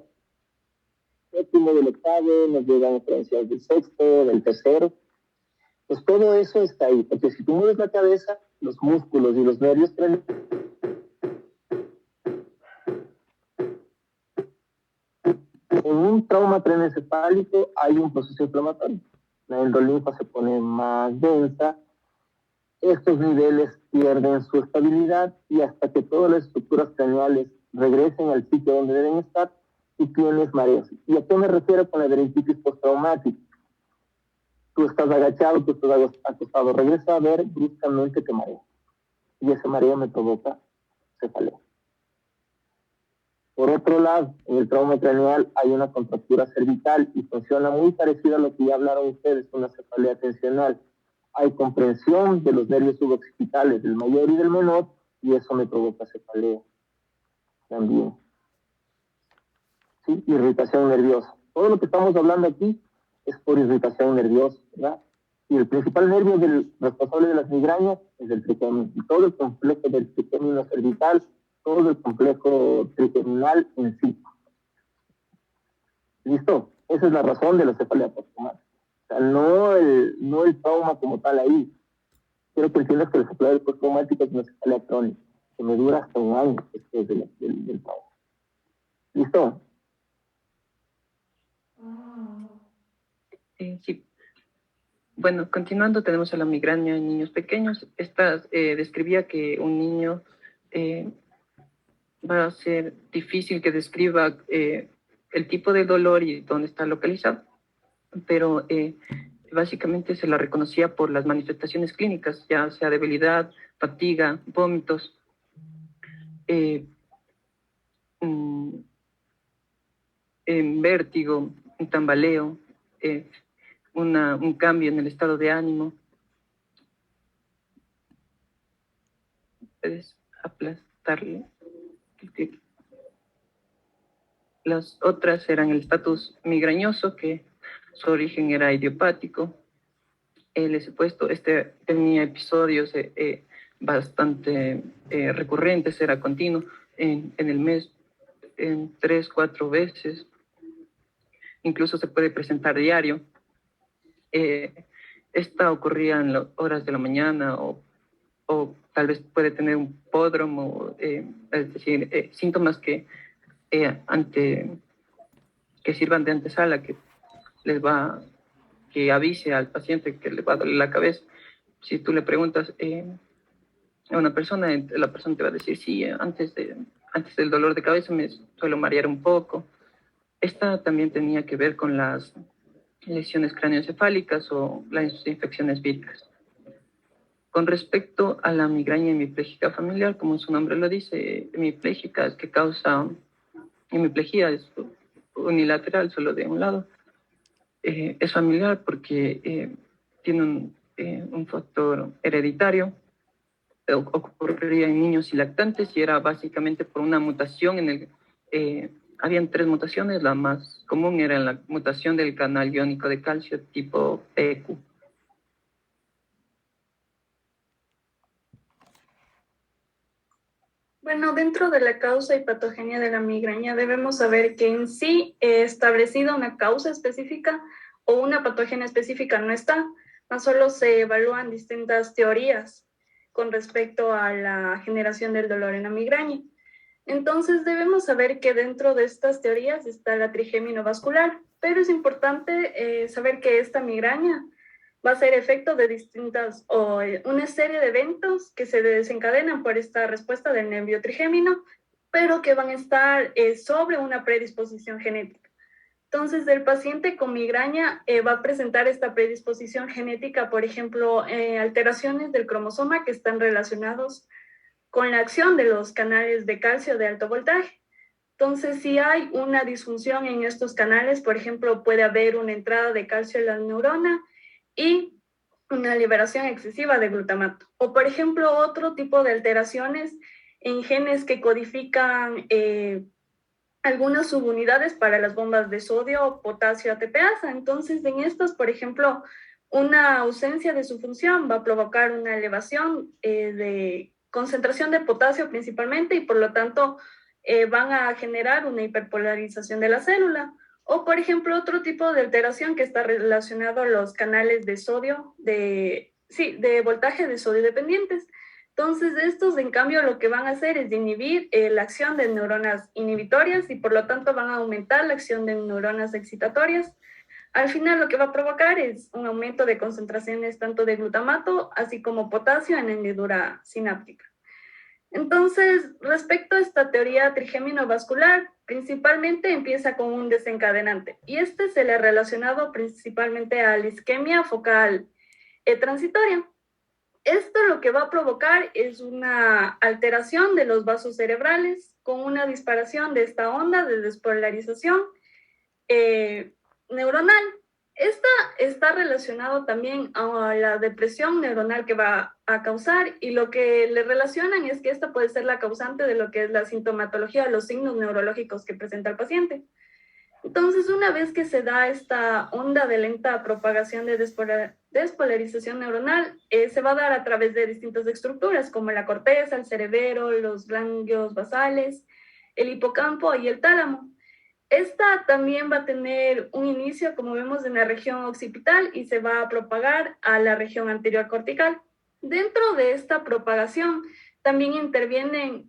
séptimo, del octavo, nos llegan referencias del sexto, del tercero. Pues todo eso está ahí, porque si tú mueves la cabeza, los músculos y los nervios en un trauma craneoencefálico hay un proceso inflamatorio. La endolinfa se pone más densa, estos niveles pierden su estabilidad, y hasta que todas las estructuras craneales regresen al sitio donde deben estar, y tienes mareos. ¿Y a qué me refiero con la laberintitis postraumática? Tú estás agachado, tú estás acostado, regresa a ver, bruscamente te mareas, y ese mareo me provoca cefalea. Por otro lado, en el trauma craneal hay una contractura cervical y funciona muy parecido a lo que ya hablaron ustedes, una cefalea tensional. Hay comprensión de los nervios suboccipitales del mayor y del menor, y eso me provoca cefalea también. ¿Sí? Irritación nerviosa. Todo lo que estamos hablando aquí es por irritación nerviosa, ¿verdad? Y el principal nervio responsable de las migrañas es el trigemino. Y todo el complejo del trigemino cervical, todo el complejo trigeminal en sí. ¿Listo? Esa es la razón de la cefalea postraumática. O sea, no el trauma como tal ahí. Quiero que entiendas que la cefalea postraumática es una cefalea crónica, que me dura hasta un año después del trauma. ¿Listo? Sí. Bueno, continuando, tenemos a la migraña en niños pequeños. Esta describía que un niño va a ser difícil que describa el tipo de dolor y dónde está localizado, pero básicamente se la reconocía por las manifestaciones clínicas, ya sea debilidad, fatiga, vómitos, vértigo, un tambaleo, un cambio en el estado de ánimo. Puedes aplastarle. Las otras eran el estatus migrañoso, que su origen era idiopático. Les he puesto, tenía episodios bastante recurrentes, era continuo, en el mes, en 3, 4 veces. Incluso se puede presentar diario. Esta ocurría en las horas de la mañana, o tal vez puede tener un pródromo, es decir, síntomas que sirvan de antesala, que les va que avise al paciente que le va a doler la cabeza. Si tú le preguntas a una persona, la persona te va a decir, sí, antes del dolor de cabeza me suelo marear un poco. Esta también tenía que ver con las lesiones craneoencefálicas o las infecciones víricas. Con respecto a la migraña hemipléjica familiar, como su nombre lo dice, hemipléjica es que causa hemiplegia, es unilateral, solo de un lado. Es familiar porque tiene un factor hereditario, ocurriría en niños y lactantes y era básicamente por una mutación habían 3 mutaciones, la más común era la mutación del canal iónico de calcio tipo PQ. Bueno, dentro de la causa y patogenia de la migraña debemos saber que en sí establecida una causa específica o una patogenia específica no está, más solo se evalúan distintas teorías con respecto a la generación del dolor en la migraña. Entonces debemos saber que dentro de estas teorías está la trigémino vascular, pero es importante saber que esta migraña va a ser efecto de distintas o una serie de eventos que se desencadenan por esta respuesta del nervio trigémino, pero que van a estar sobre una predisposición genética. Entonces, el paciente con migraña va a presentar esta predisposición genética, por ejemplo, alteraciones del cromosoma que están relacionados con la acción de los canales de calcio de alto voltaje. Entonces, si hay una disfunción en estos canales, por ejemplo, puede haber una entrada de calcio en la neurona y una liberación excesiva de glutamato. O, por ejemplo, otro tipo de alteraciones en genes que codifican algunas subunidades para las bombas de sodio, potasio, ATPasa. Entonces, en estas, por ejemplo, una ausencia de su función va a provocar una elevación de concentración de potasio principalmente y por lo tanto van a generar una hiperpolarización de la célula. O, por ejemplo, otro tipo de alteración que está relacionado a los canales de sodio, de voltaje de sodio dependientes. Entonces, estos, en cambio, lo que van a hacer es inhibir la acción de neuronas inhibitorias y, por lo tanto, van a aumentar la acción de neuronas excitatorias. Al final, lo que va a provocar es un aumento de concentraciones tanto de glutamato, así como potasio en la hendidura sináptica. Entonces, respecto a esta teoría trigémino vascular, principalmente empieza con un desencadenante, y este se le ha relacionado principalmente a la isquemia focal transitoria. Esto lo que va a provocar es una alteración de los vasos cerebrales con una disparación de esta onda de despolarización neuronal. Esta está relacionado también a la depresión neuronal que va a causar y lo que le relacionan es que esta puede ser la causante de lo que es la sintomatología, los signos neurológicos que presenta el paciente. Entonces, una vez que se da esta onda de lenta propagación de despolarización neuronal, se va a dar a través de distintas estructuras como la corteza, el cerebelo, los ganglios basales, el hipocampo y el tálamo. Esta también va a tener un inicio, como vemos, en la región occipital y se va a propagar a la región anterior cortical. Dentro de esta propagación también intervienen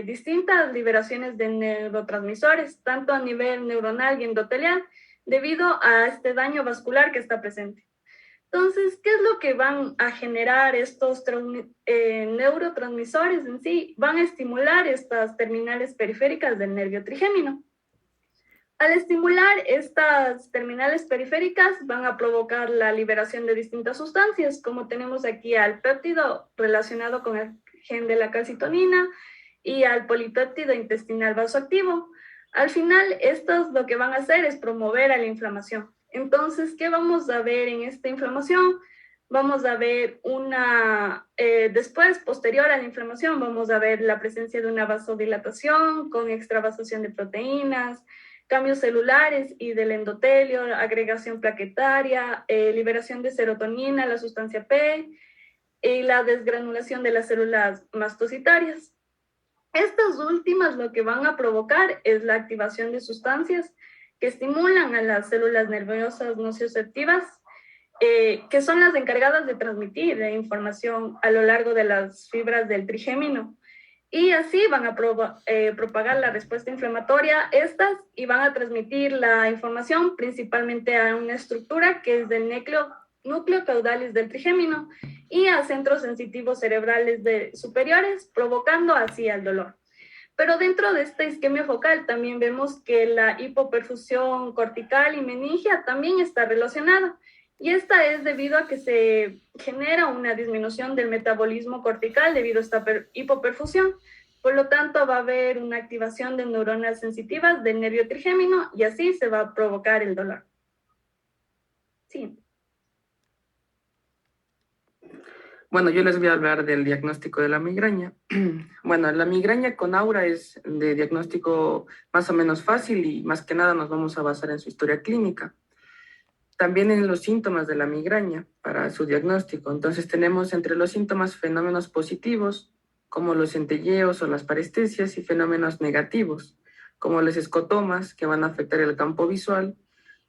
distintas liberaciones de neurotransmisores, tanto a nivel neuronal y endotelial, debido a este daño vascular que está presente. Entonces, ¿qué es lo que van a generar estos neurotransmisores en sí? Van a estimular estas terminales periféricas del nervio trigémino. Al estimular estas terminales periféricas van a provocar la liberación de distintas sustancias, como tenemos aquí al péptido relacionado con el gen de la calcitonina y al polipéptido intestinal vasoactivo. Al final, estos lo que van a hacer es promover a la inflamación. Entonces, ¿qué vamos a ver en esta inflamación? Vamos a ver después, posterior a la inflamación, vamos a ver la presencia de una vasodilatación con extravasación de proteínas, cambios celulares y del endotelio, agregación plaquetaria, liberación de serotonina, la sustancia P, y la desgranulación de las células mastocitarias. Estas últimas lo que van a provocar es la activación de sustancias que estimulan a las células nerviosas nociceptivas, que son las encargadas de transmitir la información a lo largo de las fibras del trigémino. y así van a propagar la respuesta inflamatoria y van a transmitir la información principalmente a una estructura que es del núcleo caudalis del trigémino y a centros sensitivos cerebrales superiores, provocando así el dolor. Pero dentro de esta isquemia focal también vemos que la hipoperfusión cortical y meningia también está relacionada. Y esta es debido a que se genera una disminución del metabolismo cortical debido a esta hipoperfusión. Por lo tanto, va a haber una activación de neuronas sensitivas del nervio trigémino y así se va a provocar el dolor. Sí. Bueno, yo les voy a hablar del diagnóstico de la migraña. Bueno, la migraña con aura es de diagnóstico más o menos fácil y más que nada nos vamos a basar en su historia clínica. También en los síntomas de la migraña para su diagnóstico. Entonces tenemos entre los síntomas fenómenos positivos, como los centelleos o las parestesias, y fenómenos negativos, como los escotomas, que van a afectar el campo visual,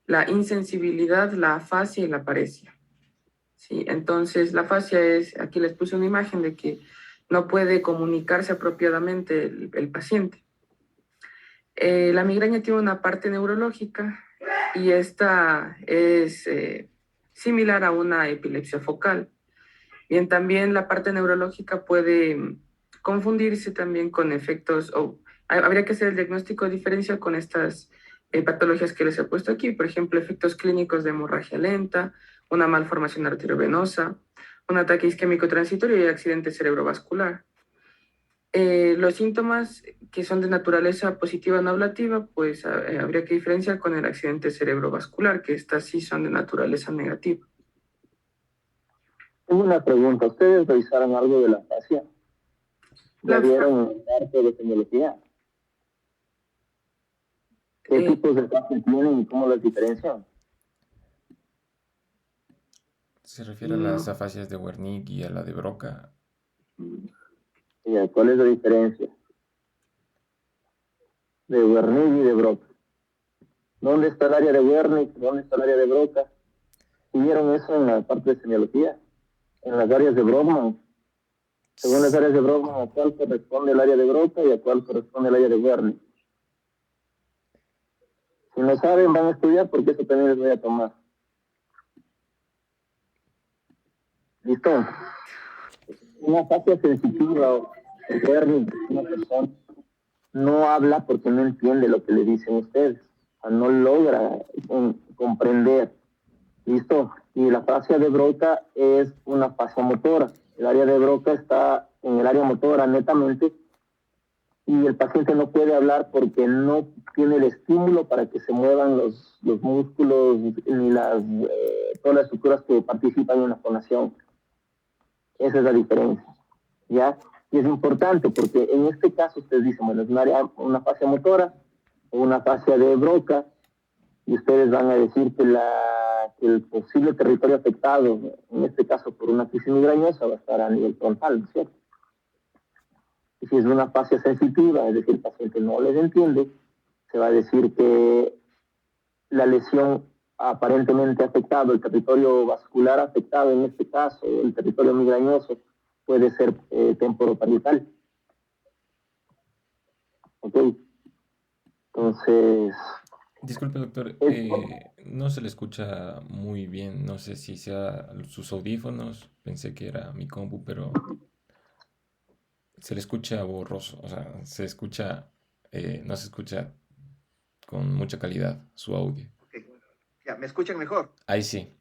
la insensibilidad, la afasia y la paresia. ¿Sí? Entonces, la afasia es, aquí les puse una imagen de que no puede comunicarse apropiadamente el paciente. La migraña tiene una parte neurológica y esta es similar a una epilepsia focal. Bien, también la parte neurológica puede confundirse también con efectos, o habría que hacer el diagnóstico diferencial con estas patologías que les he puesto aquí, por ejemplo, efectos clínicos de hemorragia lenta, una malformación arteriovenosa, un ataque isquémico transitorio y accidente cerebrovascular. Los síntomas que son de naturaleza positiva no ablativa, pues habría que diferenciar con el accidente cerebrovascular, que estas sí son de naturaleza negativa. Tengo una pregunta. ¿Ustedes revisaron algo de la afasia? ¿Ya vieron parte de semiología? ¿Qué tipos de afasia tienen y cómo las diferencian? ¿Se refiere a las afasias de Wernicke y a la de Broca? ¿Cuál es la diferencia de Wernicke y de Broca? ¿Dónde está el área de Wernicke? ¿Dónde está el área de Broca? ¿Vieron eso en la parte de semiología? En las áreas de Brodmann. Según las áreas de Brodmann, ¿a cuál corresponde el área de Broca y a cuál corresponde el área de Wernicke? Si no saben, van a estudiar porque eso también les voy a tomar. ¿Listo? Una afasia sensitiva o Wernicke, una persona no habla porque no entiende lo que le dicen ustedes, o sea, no logra comprender. ¿Listo? Y la afasia de Broca es una afasia motora. El área de Broca está en el área motora netamente y el paciente no puede hablar porque no tiene el estímulo para que se muevan los músculos ni todas las estructuras que participan en la fonación. Esa es la diferencia, ¿ya? Y es importante porque en este caso ustedes dicen, bueno, es una afasia motora o una afasia de Broca, y ustedes van a decir que el posible territorio afectado, en este caso por una crisis migrañosa, va a estar a nivel frontal, ¿no es cierto? Y si es una afasia sensitiva, es decir, el paciente no les entiende, se va a decir que la lesión aparentemente afectado, el territorio vascular afectado, en este caso, el territorio migrañoso, puede ser temporoparietal. ¿Ok? Entonces... Disculpe, doctor, no se le escucha muy bien. No sé si sea sus audífonos. Pensé que era mi compu, pero se le escucha borroso. O sea, no se escucha con mucha calidad su audio. Okay. Ya, ¿me escuchan mejor? Ahí sí.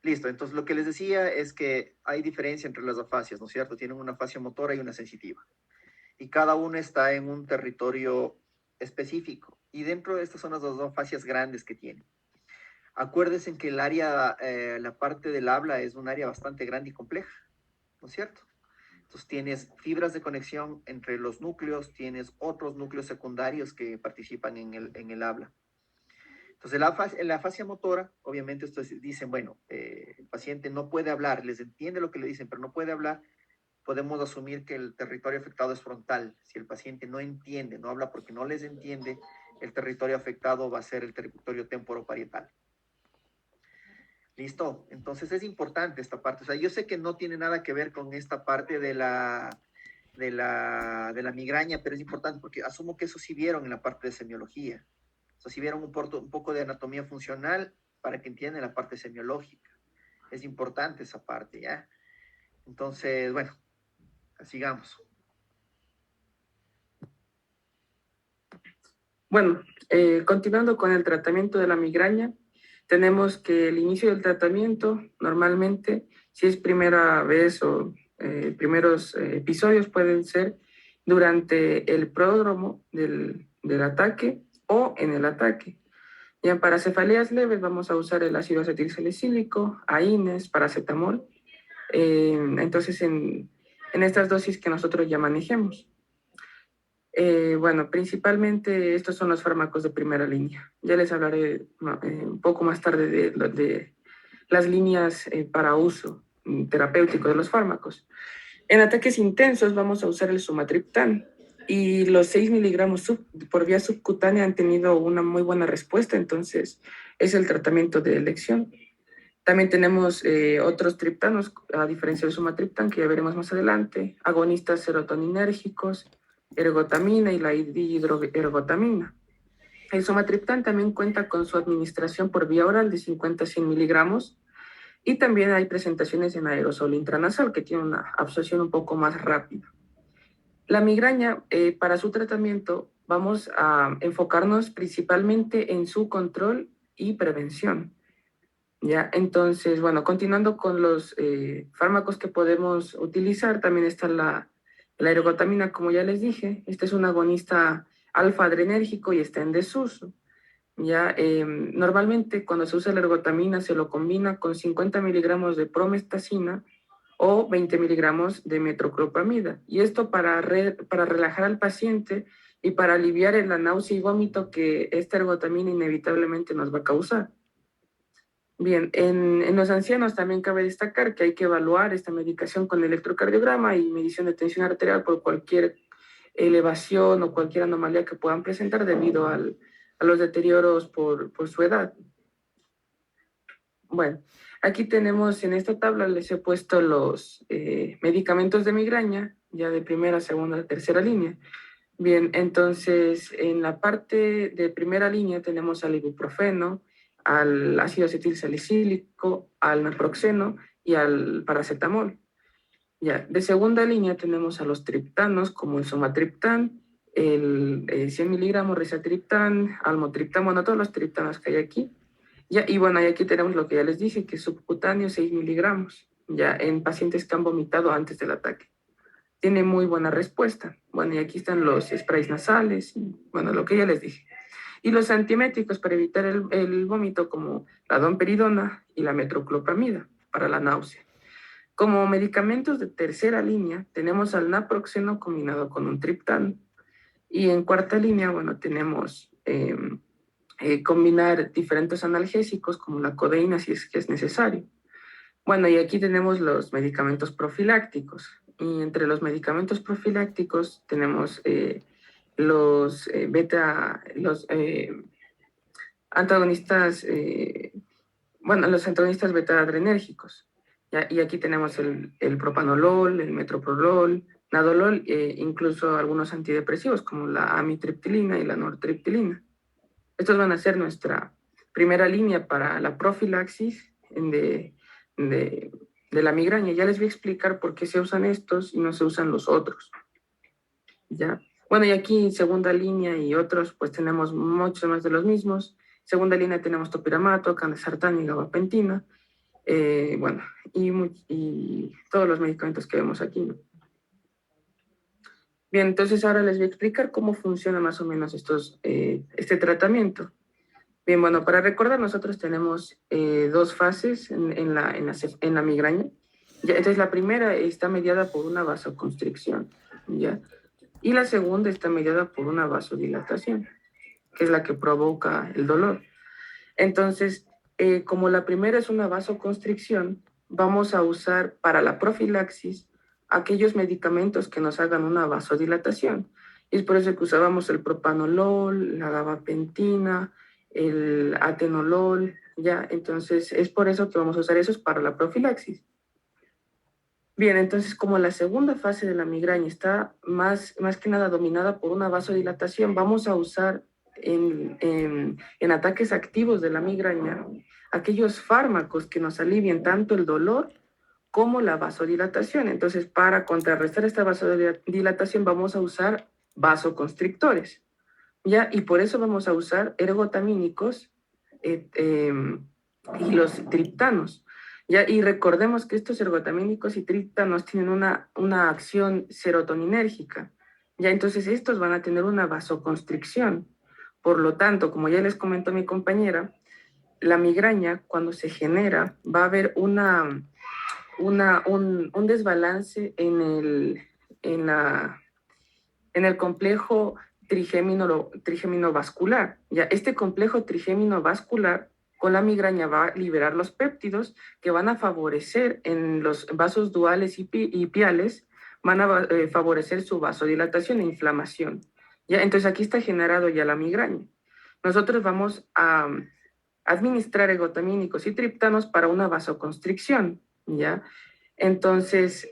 Listo, entonces lo que les decía es que hay diferencia entre las afasias, ¿no es cierto? Tienen una afasia motora y una sensitiva. Y cada una está en un territorio específico. Y dentro de estas son las dos afasias grandes que tienen. Acuérdense que el área, la parte del habla es un área bastante grande y compleja, ¿no es cierto? Entonces tienes fibras de conexión entre los núcleos, tienes otros núcleos secundarios que participan en el habla. Entonces la afasia motora, obviamente ustedes dicen, bueno, el paciente no puede hablar, les entiende lo que le dicen, pero no puede hablar. Podemos asumir que el territorio afectado es frontal. Si el paciente no entiende, no habla porque no les entiende, el territorio afectado va a ser el territorio temporoparietal. ¿Listo? Entonces es importante esta parte. O sea, yo sé que no tiene nada que ver con esta parte de la de la migraña, pero es importante porque asumo que eso sí vieron en la parte de semiología. O sea, sí vieron un poco de anatomía funcional para que entiendan la parte semiológica. Es importante esa parte, ¿ya? Entonces, bueno, sigamos. Bueno, continuando con el tratamiento de la migraña, tenemos que el inicio del tratamiento, normalmente, si es primera vez o primeros episodios, pueden ser durante el pródromo del ataque o en el ataque. Ya para cefaleas leves vamos a usar el ácido acetilsalicílico, AINES, paracetamol, entonces en estas dosis que nosotros ya manejemos. Bueno, principalmente estos son los fármacos de primera línea. Ya les hablaré un poco más tarde de las líneas para uso terapéutico de los fármacos. En ataques intensos vamos a usar el sumatriptán y los 6 miligramos por vía subcutánea han tenido una muy buena respuesta, entonces es el tratamiento de elección. También tenemos otros triptanos, a diferencia del sumatriptán, que ya veremos más adelante, agonistas serotoninérgicos, ergotamina y la dihidroergotamina. El sumatriptán también cuenta con su administración por vía oral de 50 a 100 miligramos y también hay presentaciones en aerosol intranasal que tiene una absorción un poco más rápida. La migraña, para su tratamiento, vamos a enfocarnos principalmente en su control y prevención. ¿Ya? Entonces, bueno, continuando con los fármacos que podemos utilizar, también está la ergotamina, como ya les dije. Este es un agonista alfa-adrenérgico y está en desuso. ¿Ya? Normalmente cuando se usa la ergotamina se lo combina con 50 miligramos de promestacina o 20 miligramos de metoclopramida. Y esto para relajar al paciente y para aliviar la náusea y vómito que esta ergotamina inevitablemente nos va a causar. Bien, en los ancianos también cabe destacar que hay que evaluar esta medicación con electrocardiograma y medición de tensión arterial por cualquier elevación o cualquier anomalía que puedan presentar debido a los deterioros por su edad. Bueno, aquí tenemos en esta tabla, les he puesto los medicamentos de migraña, ya de primera, segunda, tercera línea. Bien, entonces en la parte de primera línea tenemos al ibuprofeno, al ácido acetilsalicílico, al naproxeno y al paracetamol. Ya, de segunda línea tenemos a los triptanos como el somatriptán, el 100 miligramos rizatriptán, almotriptán, bueno, todos los triptanos que hay aquí. Ya, y bueno, y aquí tenemos lo que ya les dije, que es subcutáneo 6 miligramos, ya en pacientes que han vomitado antes del ataque. Tiene muy buena respuesta. Bueno, y aquí están los sprays nasales, y, bueno, lo que ya les dije. Y los antieméticos para evitar el vómito como la domperidona y la metoclopramida para la náusea. Como medicamentos de tercera línea tenemos al naproxeno combinado con un triptano. Y en cuarta línea, bueno, tenemos combinar diferentes analgésicos como la codeína si es que es necesario. Bueno, y aquí tenemos los medicamentos profilácticos. Y entre los medicamentos profilácticos tenemos los antagonistas, los antagonistas beta-adrenérgicos. ¿Ya? Y aquí tenemos el propanolol, el metoprolol, nadolol, incluso algunos antidepresivos como la amitriptilina y la nortriptilina. Estos van a ser nuestra primera línea para la profilaxis de la migraña. Ya les voy a explicar por qué se usan estos y no se usan los otros. ¿Ya? Bueno, y aquí en segunda línea y otros, pues tenemos muchos más de los mismos. Segunda línea tenemos topiramato, candesartán y gabapentina. Bueno, y todos los medicamentos que vemos aquí, ¿no? Bien, entonces ahora les voy a explicar cómo funciona más o menos este tratamiento. Bien, bueno, para recordar, nosotros tenemos dos fases en la migraña. Ya, entonces, la primera está mediada por una vasoconstricción, ¿ya? Y la segunda está mediada por una vasodilatación, que es la que provoca el dolor. Entonces, como la primera es una vasoconstricción, vamos a usar para la profilaxis aquellos medicamentos que nos hagan una vasodilatación. Y es por eso que usábamos el propanolol, la gabapentina, el atenolol, ¿ya? Entonces, es por eso que vamos a usar esos para la profilaxis. Bien, entonces como la segunda fase de la migraña está más que nada dominada por una vasodilatación, vamos a usar en ataques activos de la migraña aquellos fármacos que nos alivien tanto el dolor como la vasodilatación. Entonces, para contrarrestar esta vasodilatación vamos a usar vasoconstrictores, ¿ya? Y por eso vamos a usar ergotamínicos y los triptanos. ¿Ya? Y recordemos que estos ergotamínicos y triptanos tienen una acción serotoninérgica. ¿Ya? Entonces, estos van a tener una vasoconstricción. Por lo tanto, como ya les comentó mi compañera, la migraña, cuando se genera, va a haber un desbalance en el complejo trigémino vascular. Ya, este complejo trigémino vascular con la migraña va a liberar los péptidos que van a favorecer en los vasos duales y piales, van a favorecer su vasodilatación e inflamación. ¿Ya? Entonces aquí está generado ya la migraña. Nosotros vamos a administrar ergotamínicos y triptanos para una vasoconstricción, ¿ya? Entonces,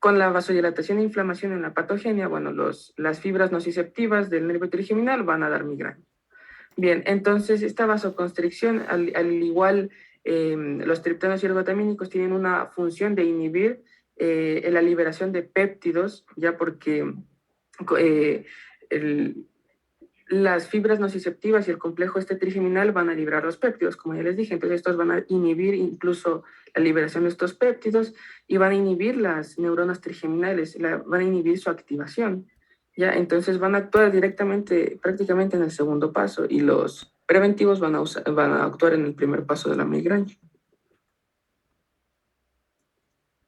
con la vasodilatación e inflamación en la patogenia, bueno, las fibras nociceptivas del nervio trigeminal van a dar migraña. Bien, entonces esta vasoconstricción, al igual, los triptanos y ergotamínicos tienen una función de inhibir la liberación de péptidos, ya porque las fibras nociceptivas y el complejo trigeminal van a liberar los péptidos, como ya les dije. Entonces estos van a inhibir incluso la liberación de estos péptidos y van a inhibir las neuronas trigeminales, van a inhibir su activación. ¿Ya? Entonces van a actuar directamente, prácticamente en el segundo paso, y los preventivos van a actuar en el primer paso de la migraña.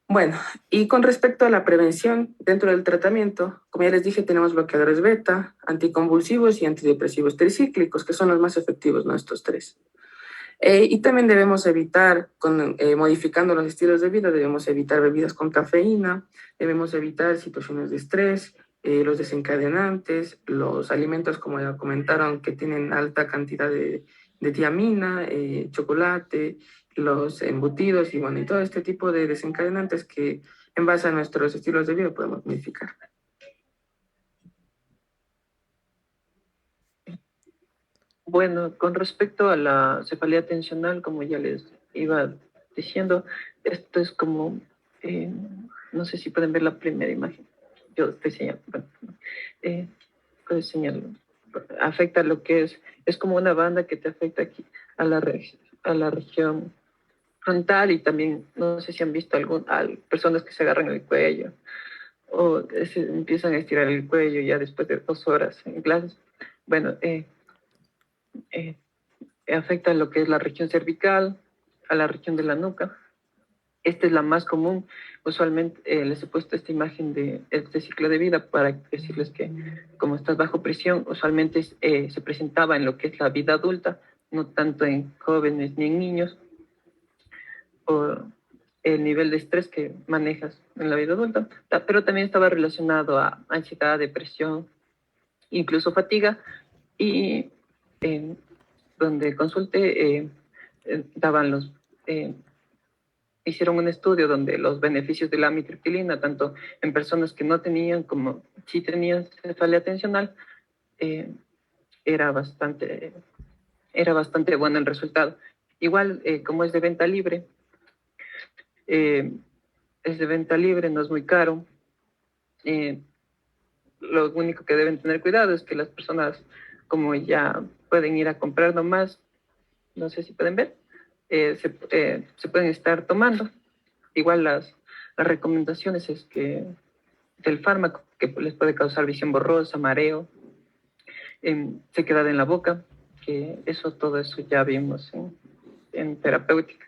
Bueno, y con respecto a la prevención dentro del tratamiento, como ya les dije, tenemos bloqueadores beta, anticonvulsivos y antidepresivos tricíclicos, que son los más efectivos, ¿no? Estos tres. Y también debemos evitar, modificando los estilos de vida, debemos evitar bebidas con cafeína, debemos evitar situaciones de estrés, los desencadenantes, los alimentos, como ya comentaron, que tienen alta cantidad de tiamina, chocolate, los embutidos y bueno, y todo este tipo de desencadenantes que en base a nuestros estilos de vida podemos modificar. Bueno, con respecto a la cefalea tensional, como ya les iba diciendo, esto es como, no sé si pueden ver la primera imagen. Yo estoy señalando, bueno, puedo señalarlo. Afecta lo que es como una banda que te afecta aquí a la región frontal, y también, no sé si han visto personas que se agarran el cuello o se empiezan a estirar el cuello ya después de 2 horas en clases. Bueno, eh, afecta lo que es la región cervical, a la región de la nuca. Esta es la más común. Usualmente les he puesto esta imagen de este ciclo de vida para decirles que como estás bajo presión, usualmente se presentaba en lo que es la vida adulta, no tanto en jóvenes ni en niños, por el nivel de estrés que manejas en la vida adulta, pero también estaba relacionado a ansiedad, depresión, incluso fatiga, y donde consulté, hicieron un estudio donde los beneficios de la amitriptilina, tanto en personas que no tenían como sí tenían cefalea tensional, era bastante bueno el resultado. Igual, como es de venta libre, no es muy caro. Lo único que deben tener cuidado es que las personas, como ya pueden ir a comprar nomás, no sé si pueden ver, se pueden estar tomando. Igual las recomendaciones es que del fármaco, que les puede causar visión borrosa, mareo, sequedad en la boca, que todo eso ya vimos en terapéutica.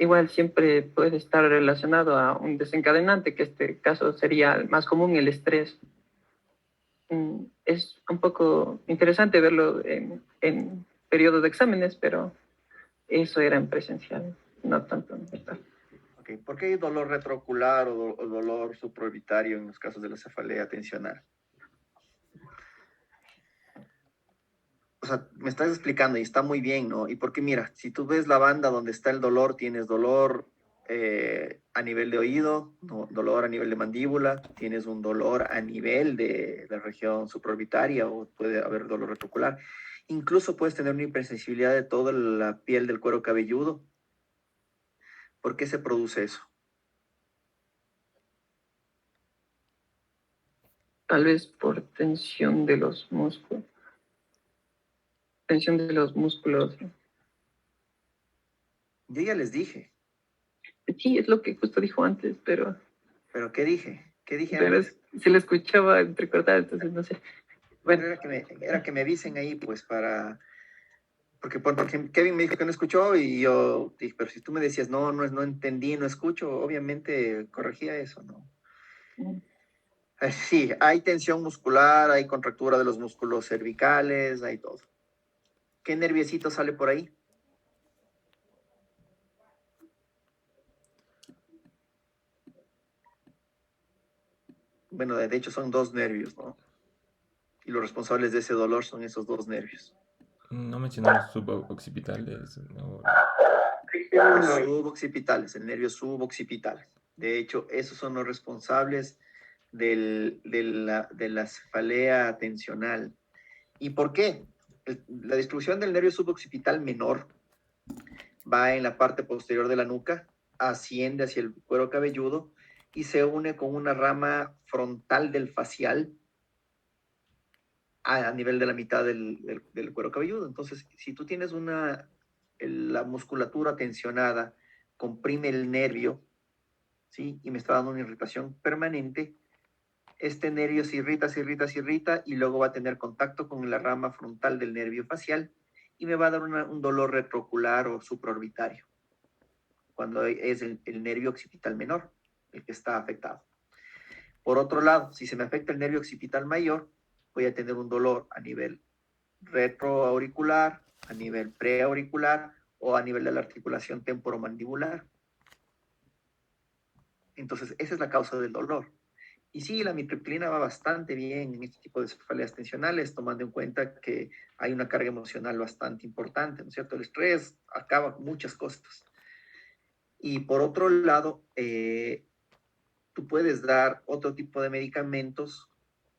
Igual siempre puede estar relacionado a un desencadenante, que en este caso sería el más común, el estrés. Es un poco interesante verlo en periodos de exámenes, pero eso era en presencial, no tanto en virtual. Okay. ¿Por qué hay dolor retroocular o dolor supraorbitario en los casos de la cefalea tensional? O sea, me estás explicando y está muy bien, ¿no? Y porque mira, si tú ves la banda donde está el dolor, tienes dolor a nivel de oído, dolor a nivel de mandíbula, tienes un dolor a nivel de la región supraorbitaria o puede haber dolor retrocular. Incluso puedes tener una hipersensibilidad de toda la piel del cuero cabelludo. ¿Por qué se produce eso? Tal vez por tensión de los músculos. Tensión de los músculos. ¿No? Yo ya les dije. Sí, es lo que justo dijo antes, pero ¿Pero qué dije? ¿Qué dije pero antes? se lo escuchaba entrecortado, entonces no sé. Bueno, Era que me avisen ahí, pues, porque Kevin me dijo que no escuchó y yo dije, pero si tú me decías, no entendí, no escucho, obviamente corregía eso, ¿no? Sí, hay tensión muscular, hay contractura de los músculos cervicales, hay todo. ¿Qué nerviecito sale por ahí? Bueno, de hecho son dos nervios, ¿no? Y los responsables de ese dolor son esos dos nervios. No mencionamos suboccipitales. No. Suboccipitales, el nervio suboccipitales. De hecho, esos son los responsables de la cefalea tensional. ¿Y por qué? La distribución del nervio suboccipital menor va en la parte posterior de la nuca, asciende hacia el cuero cabelludo y se une con una rama frontal del facial a nivel de la mitad del cuero cabelludo. Entonces, si tú tienes la musculatura tensionada, comprime el nervio, ¿sí? Y me está dando una irritación permanente, este nervio se irrita y luego va a tener contacto con la rama frontal del nervio facial y me va a dar un dolor retroocular o supraorbitario, cuando es el nervio occipital menor el que está afectado. Por otro lado, si se me afecta el nervio occipital mayor, voy a tener un dolor a nivel retroauricular, a nivel preauricular o a nivel de la articulación temporomandibular. Entonces, esa es la causa del dolor. Y sí, la amitriptilina va bastante bien en este tipo de cefaleas tensionales, tomando en cuenta que hay una carga emocional bastante importante, ¿no es cierto? El estrés acaba con muchas cosas. Y por otro lado, tú puedes dar otro tipo de medicamentos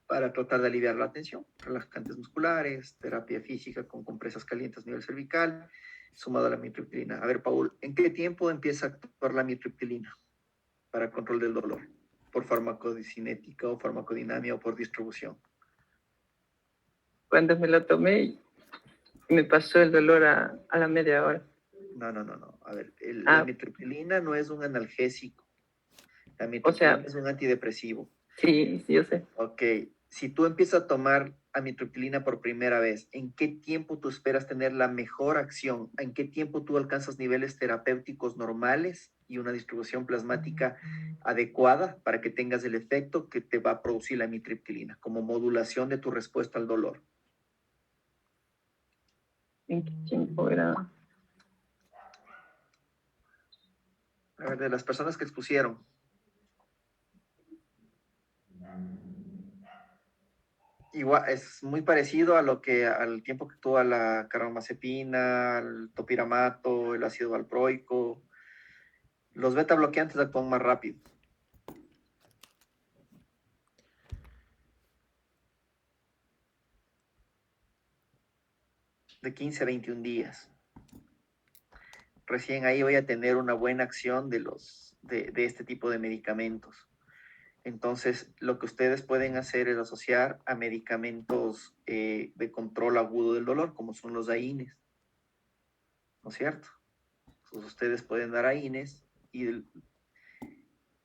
para tratar de aliviar la tensión, relajantes musculares, terapia física con compresas calientes a nivel cervical, sumado a la amitriptilina. A ver, Paul, ¿en qué tiempo empieza a actuar la amitriptilina para control del dolor? ¿Por farmacocinética o farmacodinamia o por distribución? cuando me lo tomé, me pasó el dolor a la media hora. No. A ver, la amitriptilina no es un analgésico. La amitriptilina es un antidepresivo. Sí, yo sé. Ok, si tú empiezas a tomar amitriptilina por primera vez, ¿en qué tiempo tú esperas tener la mejor acción? ¿En qué tiempo tú alcanzas niveles terapéuticos normales y una distribución plasmática adecuada para que tengas el efecto que te va a producir la amitriptilina como modulación de tu respuesta al dolor? ¿En qué tiempo era? A ver, de las personas que expusieron. Igual, es muy parecido al tiempo que actúa la carbamazepina, el topiramato, el ácido valproico. Los beta bloqueantes actúan más rápido. De 15 a 21 días. Recién ahí voy a tener una buena acción de este tipo de medicamentos. Entonces, lo que ustedes pueden hacer es asociar a medicamentos de control agudo del dolor, como son los AINES, ¿no es cierto? Entonces, ustedes pueden dar AINES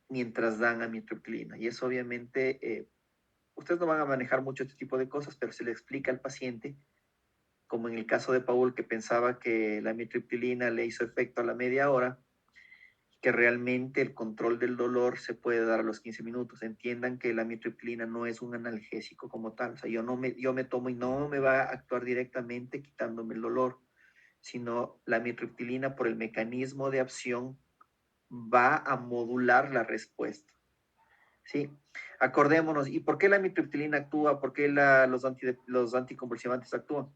mientras dan amitriptilina. Y eso obviamente, ustedes no van a manejar mucho este tipo de cosas, pero se le explica al paciente, como en el caso de Paul, que pensaba que la amitriptilina le hizo efecto a la media hora, que realmente el control del dolor se puede dar a los 15 minutos. Entiendan que la amitriptilina no es un analgésico como tal. O sea, yo me tomo y no me va a actuar directamente quitándome el dolor, sino la amitriptilina por el mecanismo de acción va a modular la respuesta. ¿Sí? Acordémonos, ¿y por qué la amitriptilina actúa? ¿Por qué los anticonvulsivantes actúan?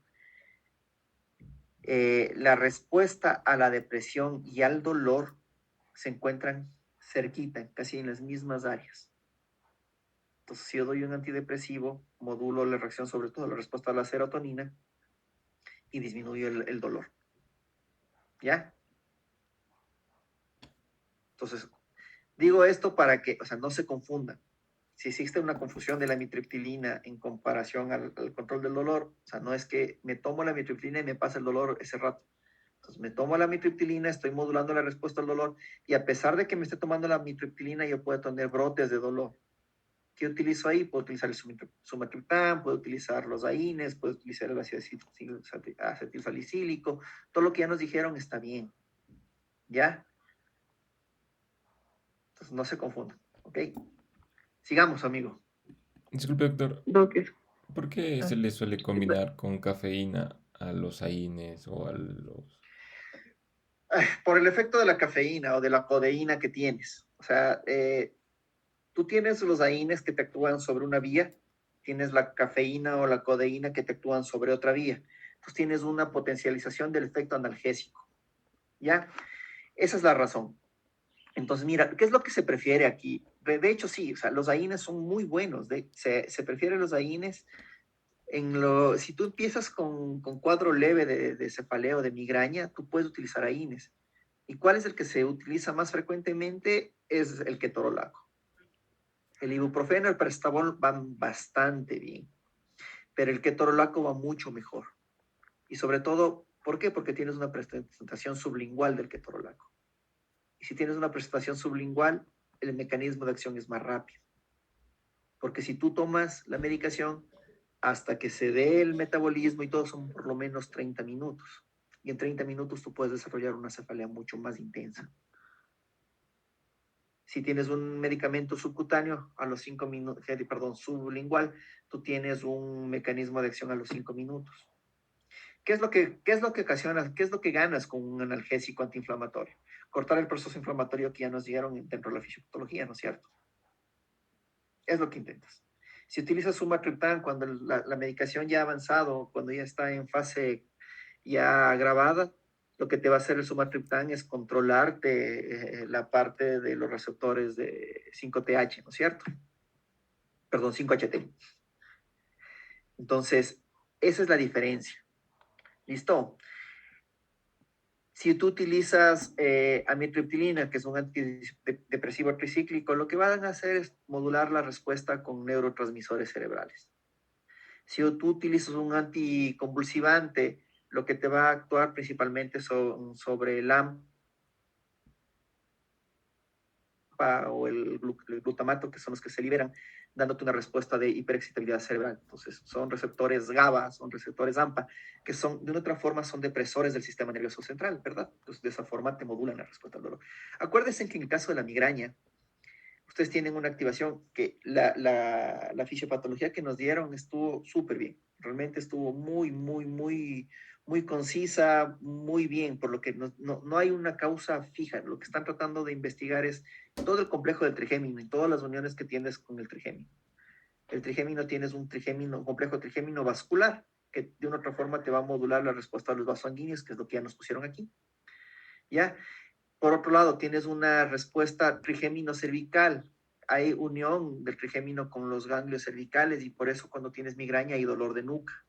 La respuesta a la depresión y al dolor se encuentran cerquita, casi en las mismas áreas. Entonces, si yo doy un antidepresivo, modulo la reacción, sobre todo la respuesta a la serotonina, y disminuyo el dolor. ¿Ya? Entonces, digo esto para que, o sea, no se confundan. Si existe una confusión de la amitriptilina en comparación al control del dolor, o sea, no es que me tomo la amitriptilina y me pasa el dolor ese rato. Entonces, me tomo la amitriptilina, estoy modulando la respuesta al dolor, y a pesar de que me esté tomando la amitriptilina, yo puedo tener brotes de dolor. ¿Qué utilizo ahí? Puedo utilizar el sumatriptán, puedo utilizar los AINES, puedo utilizar el ácido acetilsalicílico. Todo lo que ya nos dijeron está bien. ¿Ya? Entonces, no se confundan. ¿Ok? Sigamos, amigo. Disculpe, doctor, Doctor. ¿por qué se le suele combinar con cafeína a los AINES o a los... Por el efecto de la cafeína o de la codeína que tienes. O sea, tú tienes los AINES que te actúan sobre una vía, tienes la cafeína o la codeína que te actúan sobre otra vía. Entonces tienes una potencialización del efecto analgésico. ¿Ya? Esa es la razón. Entonces, mira, ¿qué es lo que se prefiere aquí? De hecho, sí, o sea, los AINES son muy buenos. Se prefieren los AINES si tú empiezas con cuadro leve de cefalea o de migraña, tú puedes utilizar AINES. ¿Y cuál es el que se utiliza más frecuentemente? Es el ketorolaco. El ibuprofeno y el paracetamol van bastante bien, pero el ketorolaco va mucho mejor. Y sobre todo, ¿por qué? Porque tienes una presentación sublingual del ketorolaco. Y si tienes una presentación sublingual, el mecanismo de acción es más rápido. Porque si tú tomas la medicación, hasta que se dé el metabolismo y todo, son por lo menos 30 minutos. Y en 30 minutos tú puedes desarrollar una cefalea mucho más intensa. Si tienes un medicamento subcutáneo, a los 5 minutos, perdón, sublingual, tú tienes un mecanismo de acción a los 5 minutos. ¿Qué es lo que ocasiona, qué es lo que ganas con un analgésico antiinflamatorio? Cortar el proceso inflamatorio que ya nos dieron dentro de la fisiopatología, ¿no es cierto? Es lo que intentas. Si utilizas sumatriptán cuando la medicación ya ha avanzado, cuando ya está en fase ya agravada, lo que te va a hacer el sumatriptán es controlarte la parte de los receptores de 5-TH, ¿no es cierto? Perdón, 5-HT. Entonces, esa es la diferencia. ¿Listo? Si tú utilizas amitriptilina, que es un antidepresivo tricíclico, lo que van a hacer es modular la respuesta con neurotransmisores cerebrales. Si tú utilizas un anticonvulsivante, lo que te va a actuar principalmente sobre el AMPA o el glutamato, que son los que se liberan, dándote una respuesta de hiperexcitabilidad cerebral. Entonces, son receptores GABA, son receptores AMPA, que son, de una otra forma, son depresores del sistema nervioso central, ¿verdad? Entonces, de esa forma te modulan la respuesta al dolor. Acuérdense que en el caso de la migraña, ustedes tienen una activación que la fisiopatología que nos dieron estuvo súper bien. Realmente estuvo muy concisa, muy bien, por lo que no hay una causa fija. Lo que están tratando de investigar es todo el complejo del trigémino y todas las uniones que tienes con el trigémino. El trigémino tienes un complejo trigémino vascular, que de una otra forma te va a modular la respuesta a los vasos sanguíneos, que es lo que ya nos pusieron aquí. ¿Ya? Por otro lado, tienes una respuesta trigémino cervical. Hay unión del trigémino con los ganglios cervicales y por eso cuando tienes migraña hay dolor de nuca.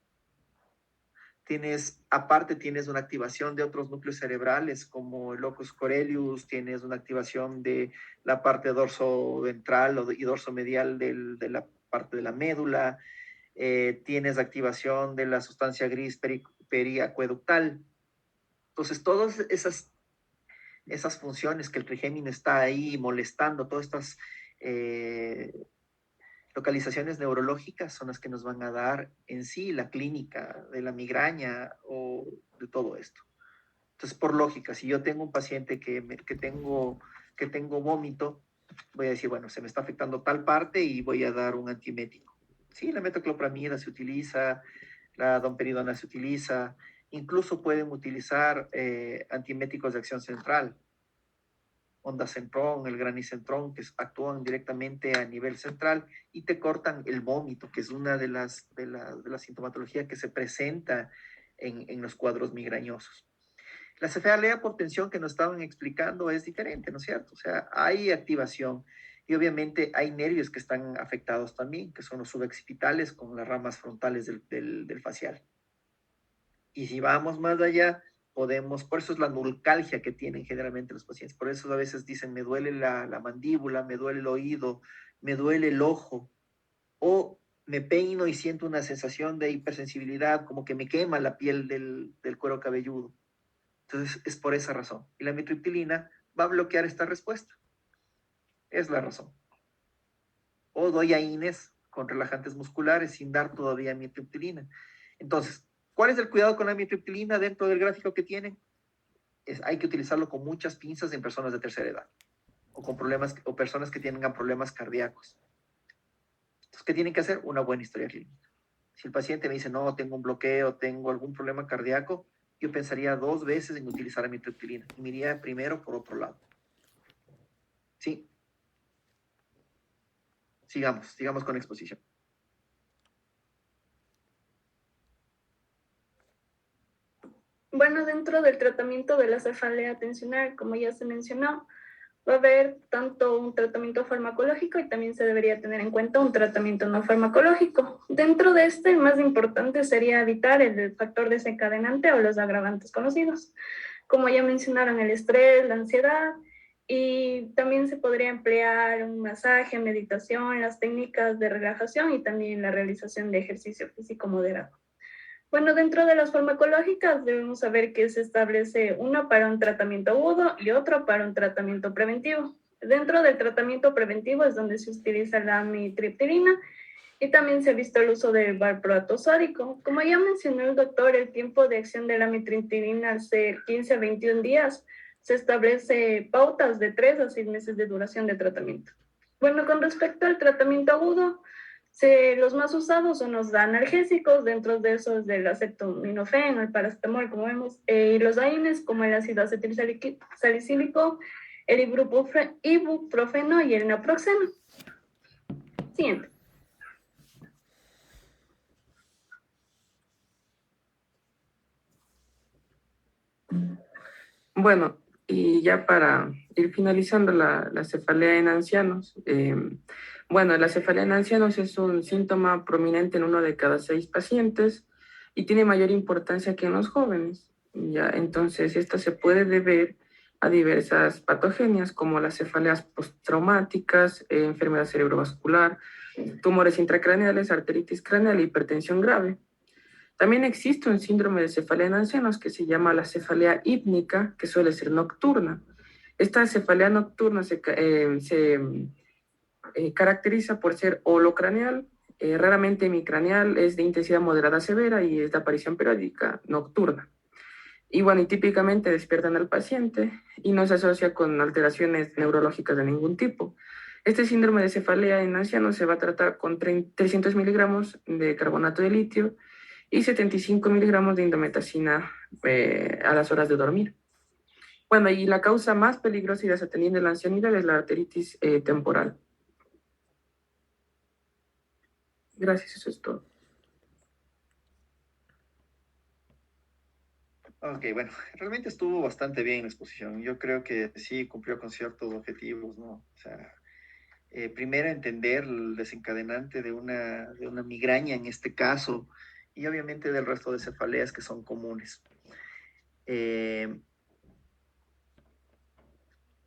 Aparte tienes una activación de otros núcleos cerebrales como el locus coeruleus, tienes una activación de la parte dorsoventral y dorsomedial de la parte de la médula, tienes activación de la sustancia gris periacueductal. Entonces, todas esas funciones que el trigémino está ahí molestando, todas estas localizaciones neurológicas son las que nos van a dar en sí la clínica de la migraña o de todo esto. Entonces, por lógica, si yo tengo un paciente que tengo vómito, voy a decir, bueno, se me está afectando tal parte y voy a dar un antiemético. Sí, la metoclopramida se utiliza, la domperidona se utiliza, incluso pueden utilizar antieméticos de acción central, ondansetron, el granicentrón, que actúan directamente a nivel central y te cortan el vómito, que es una de la sintomatología que se presenta en los cuadros migrañosos. La cefalea por tensión que nos estaban explicando es diferente, ¿no es cierto? O sea, hay activación y obviamente hay nervios que están afectados también, que son los subaccipitales con las ramas frontales del facial. Y si vamos más allá, podemos, por eso es la nulcalgia que tienen generalmente los pacientes, por eso a veces dicen, me duele la mandíbula, me duele el oído, me duele el ojo, o me peino y siento una sensación de hipersensibilidad, como que me quema la piel del cuero cabelludo. Entonces, es por esa razón. Y la amitriptilina va a bloquear esta respuesta. Es la razón. O doy AINES con relajantes musculares sin dar todavía amitriptilina. Entonces, ¿cuál es el cuidado con la amitriptilina dentro del gráfico que tienen? Hay que utilizarlo con muchas pinzas en personas de tercera edad o con problemas o personas que tengan problemas cardíacos. Entonces, ¿qué tienen que hacer? Una buena historia clínica. Si el paciente me dice, no, tengo un bloqueo, tengo algún problema cardíaco, yo pensaría 2 veces en utilizar amitriptilina y me iría primero por otro lado. Sí. Sigamos con la exposición. Bueno, dentro del tratamiento de la cefalea tensional, como ya se mencionó, va a haber tanto un tratamiento farmacológico y también se debería tener en cuenta un tratamiento no farmacológico. Dentro de este, el más importante sería evitar el factor desencadenante o los agravantes conocidos, como ya mencionaron, el estrés, la ansiedad, y también se podría emplear un masaje, meditación, las técnicas de relajación y también la realización de ejercicio físico moderado. Bueno, dentro de las farmacológicas debemos saber que se establece uno para un tratamiento agudo y otro para un tratamiento preventivo. Dentro del tratamiento preventivo es donde se utiliza la amitriptilina y también se ha visto el uso del valproato sódico. Como ya mencionó el doctor, el tiempo de acción de la amitriptilina al ser 15 a 21 días, se establece pautas de 3 a 6 meses de duración de tratamiento. Bueno, con respecto al tratamiento agudo, los más usados son los analgésicos, dentro de esos del acetaminofén, el paracetamol, como vemos, y los AINES como el ácido acetilsalicílico, el ibuprofeno y el naproxeno. Siguiente. Bueno, y ya para ir finalizando la cefalea en ancianos, bueno, la cefalea en ancianos es un síntoma prominente en 1 de cada 6 pacientes y tiene mayor importancia que en los jóvenes. Ya, entonces, esta se puede deber a diversas patogenias como las cefaleas postraumáticas, enfermedad cerebrovascular, tumores intracraneales, arteritis craneal e hipertensión grave. También existe un síndrome de cefalea en ancianos que se llama la cefalea hípnica, que suele ser nocturna. Esta cefalea nocturna se caracteriza por ser holocraneal, raramente hemicraneal, es de intensidad moderada severa y es de aparición periódica nocturna. Y bueno, y típicamente despiertan al paciente y no se asocia con alteraciones neurológicas de ningún tipo. Este síndrome de cefalea en ancianos se va a tratar con 300 miligramos de carbonato de litio y 75 miligramos de indometacina a las horas de dormir. Bueno, y la causa más peligrosa y desatendiendo en la ancianidad es la arteritis temporal. Gracias, eso es todo. Ok, bueno, realmente estuvo bastante bien la exposición. Yo creo que sí cumplió con ciertos objetivos, ¿no? O sea, primero entender el desencadenante de una migraña en este caso y obviamente del resto de cefaleas que son comunes.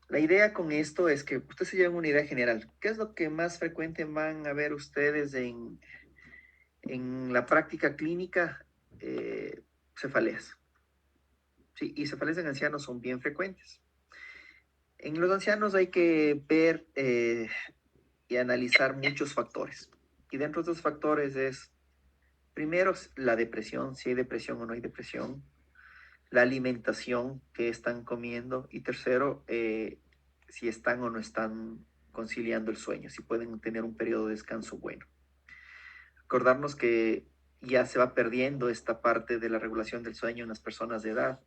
La idea con esto es que ustedes se lleven una idea general. ¿Qué es lo que más frecuente van a ver ustedes en la práctica clínica? Cefaleas. Sí, y cefaleas en ancianos son bien frecuentes. En los ancianos hay que ver y analizar muchos factores. Y dentro de esos factores es, primero, la depresión, si hay depresión o no hay depresión, la alimentación que están comiendo, y tercero, si están o no están conciliando el sueño, si pueden tener un periodo de descanso bueno. Recordarnos que ya se va perdiendo esta parte de la regulación del sueño en las personas de edad,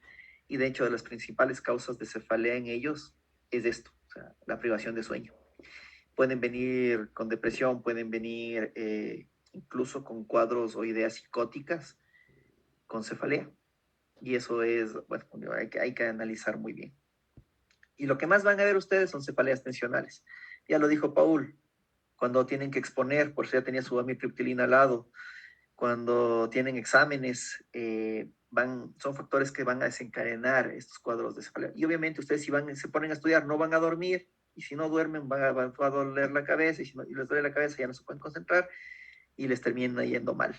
y de hecho de las principales causas de cefalea en ellos es esto, o sea, la privación de sueño. Pueden venir con depresión, pueden venir incluso con cuadros o ideas psicóticas con cefalea. Y eso es, bueno, hay que analizar muy bien. Y lo que más van a ver ustedes son cefaleas tensionales. Ya lo dijo Paul, cuando tienen que exponer, por si ya tenía su amitriptilina al lado, cuando tienen exámenes, son factores que van a desencadenar estos cuadros de cefalea. Y obviamente ustedes si se ponen a estudiar no van a dormir, y si no duermen va a doler la cabeza, y si y les duele la cabeza ya no se pueden concentrar, y les termina yendo mal.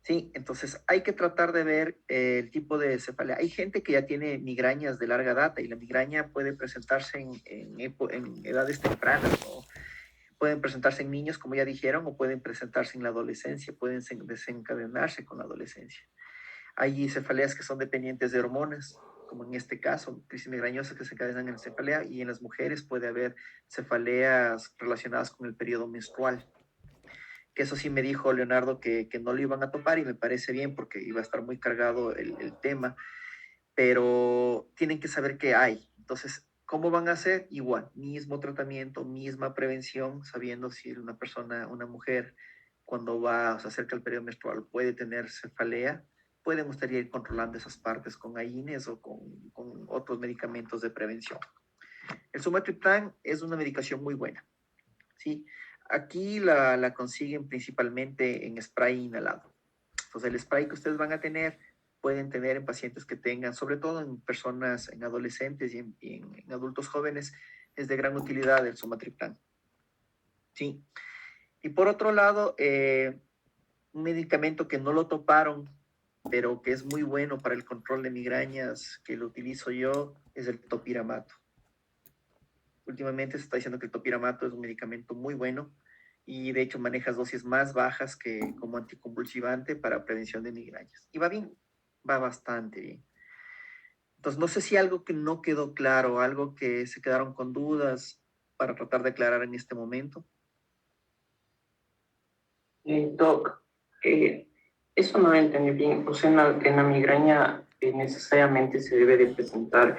Sí, entonces hay que tratar de ver el tipo de cefalea. Hay gente que ya tiene migrañas de larga data, y la migraña puede presentarse en edades tempranas, ¿no? Pueden presentarse en niños, como ya dijeron, o pueden presentarse en la adolescencia, pueden desencadenarse con la adolescencia. Hay cefaleas que son dependientes de hormonas, como en este caso, crisis migrañosa que se encadenan en cefalea, y en las mujeres puede haber cefaleas relacionadas con el periodo menstrual. Que eso sí me dijo Leonardo que no lo iban a topar, y me parece bien porque iba a estar muy cargado el tema, pero tienen que saber qué hay. Entonces, ¿cómo van a hacer? Igual, mismo tratamiento, misma prevención, sabiendo si una persona, una mujer, cuando se acerca el periodo menstrual puede tener cefalea, pueden ustedes ir controlando esas partes con AINES o con otros medicamentos de prevención. El sumatriptan es una medicación muy buena, ¿sí? Aquí la consiguen principalmente en spray inhalado. Entonces, el spray que ustedes van a tener, pueden tener en pacientes que tengan, sobre todo en personas, en adolescentes y en adultos jóvenes, es de gran utilidad el sumatriptan. Sí. Y por otro lado, un medicamento que no lo toparon, pero que es muy bueno para el control de migrañas, que lo utilizo yo, es el topiramato. Últimamente se está diciendo que el topiramato es un medicamento muy bueno, y de hecho manejas dosis más bajas que como anticonvulsivante para prevención de migrañas. Y va bien, va bastante bien. Entonces, no sé si algo que no quedó claro, algo que se quedaron con dudas para tratar de aclarar en este momento. Doc, eso no lo entendí bien. O sea, en la migraña necesariamente se debe de presentar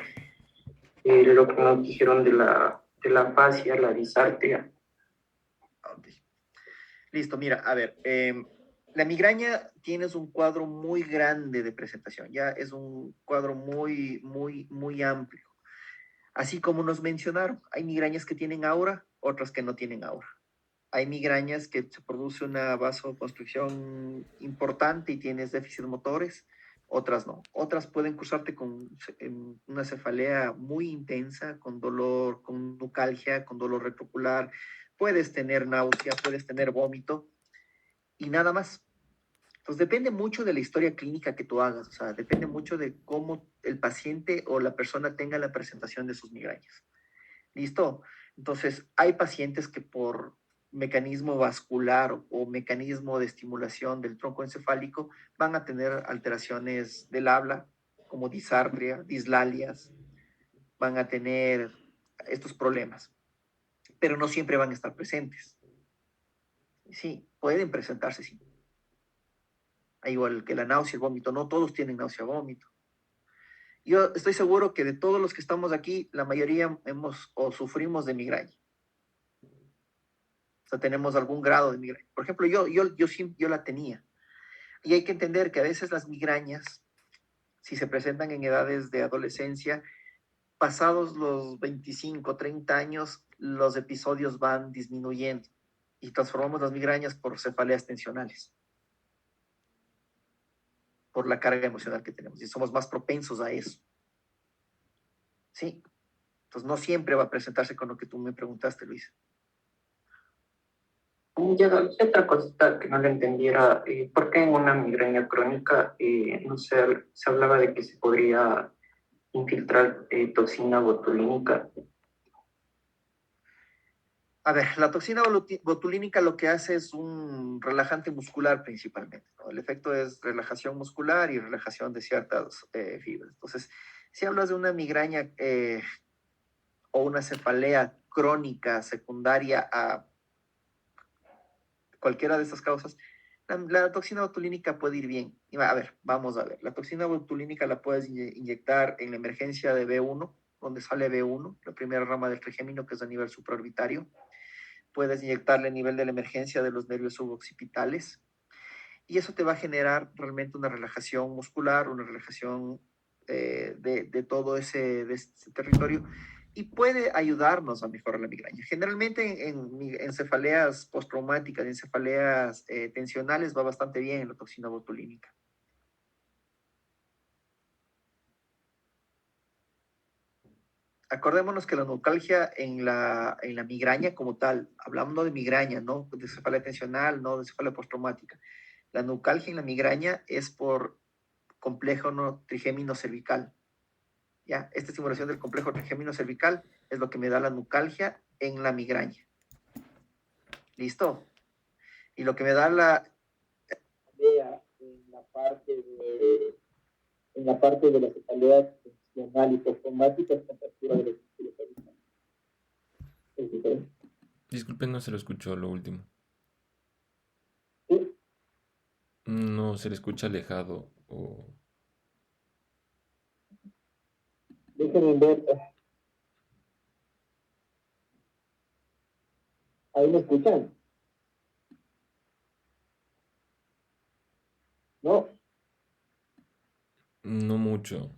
lo que nos dijeron de la afasia, la disartria. Okay. Listo, mira, a ver, la migraña tienes un cuadro muy grande de presentación, ya es un cuadro muy, muy, muy amplio. Así como nos mencionaron, hay migrañas que tienen aura, otras que no tienen aura. Hay migrañas que se produce una vasoconstricción importante y tienes déficits motores, otras no. Otras pueden cursarte con una cefalea muy intensa, con dolor, con nucalgia, con dolor retrocular. Puedes tener náusea, puedes tener vómito y nada más. Entonces depende mucho de la historia clínica que tú hagas, o sea, depende mucho de cómo el paciente o la persona tenga la presentación de sus migrañas. ¿Listo? Entonces, hay pacientes que por mecanismo vascular o mecanismo de estimulación del tronco encefálico van a tener alteraciones del habla, como disartria, dislalias, van a tener estos problemas, pero no siempre van a estar presentes. Sí, pueden presentarse, sí. Igual que la náusea y vómito, no todos tienen náusea y vómito. Yo estoy seguro que de todos los que estamos aquí, la mayoría hemos o sufrimos de migraña. O sea, tenemos algún grado de migraña. Por ejemplo, yo la tenía. Y hay que entender que a veces las migrañas, si se presentan en edades de adolescencia, pasados los 25, 30 años, los episodios van disminuyendo y transformamos las migrañas por cefaleas tensionales, por la carga emocional que tenemos, y somos más propensos a eso. Sí. Entonces, no siempre va a presentarse con lo que tú me preguntaste, Luis. Ya, otra cosita que no le entendiera, ¿por qué en una migraña crónica no se hablaba de que se podría infiltrar toxina botulínica? A ver, la toxina botulínica lo que hace es un relajante muscular principalmente, ¿no? El efecto es relajación muscular y relajación de ciertas fibras. Entonces, si hablas de una migraña o una cefalea crónica secundaria a cualquiera de estas causas, la toxina botulínica puede ir bien. A ver, vamos a ver. La toxina botulínica la puedes inyectar en la emergencia de B1, donde sale B1, la primera rama del trigémino, que es a nivel supraorbitario. Puedes inyectarle a nivel de la emergencia de los nervios suboccipitales. y eso te va a generar realmente una relajación muscular, una relajación de todo de ese territorio, y puede ayudarnos a mejorar la migraña. Generalmente en cefaleas postraumáticas, en cefaleas tensionales va bastante bien en la toxina botulínica. Acordémonos que la nucalgia en la migraña como tal, hablando de migraña, no de cefalea tensional, no de cefalea postraumática, la nucalgia en la migraña es por complejo no trigémino cervical. ¿Ya? Esta estimulación del complejo trigémino cervical es lo que me da la nucalgia en la migraña. ¿Listo? Y lo que me da en la parte de la cefalea tensional y postraumática es contractura de los músculos cervicales. ¿Es diferente? Disculpen, no se lo escuchó lo último. ¿Sí? No se le escucha alejado o... Déjenme ver. ¿Ahí me escuchan? ¿No? No mucho.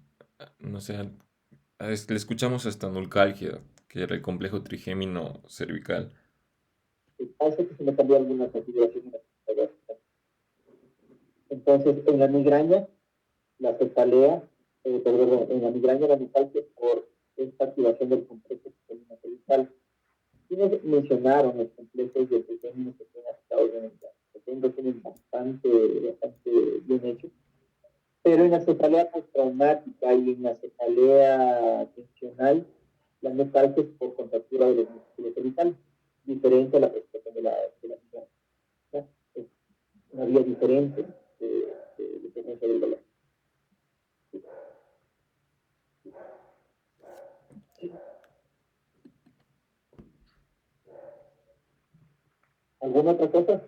No sé, le escuchamos hasta nulcalgia, que era el complejo trigémino cervical. Parece que se me cambió alguna configuración. Entonces, en la migraña, la cefalea, perdón, en la migraña la nucalgia por esta activación del complejo trigémino cervical. ¿Quiénes mencionaron los complejos de trigémino que tienen afectados en el caso? Tienen bastante bien hecho. Pero en la cefalea postraumática y en la cefalea tensional, la nucalgia es por contractura de los músculos cervicales, diferente a la presentación de la migraña. Es una vía diferente de presencia del dolor. ¿Alguna otra cosa?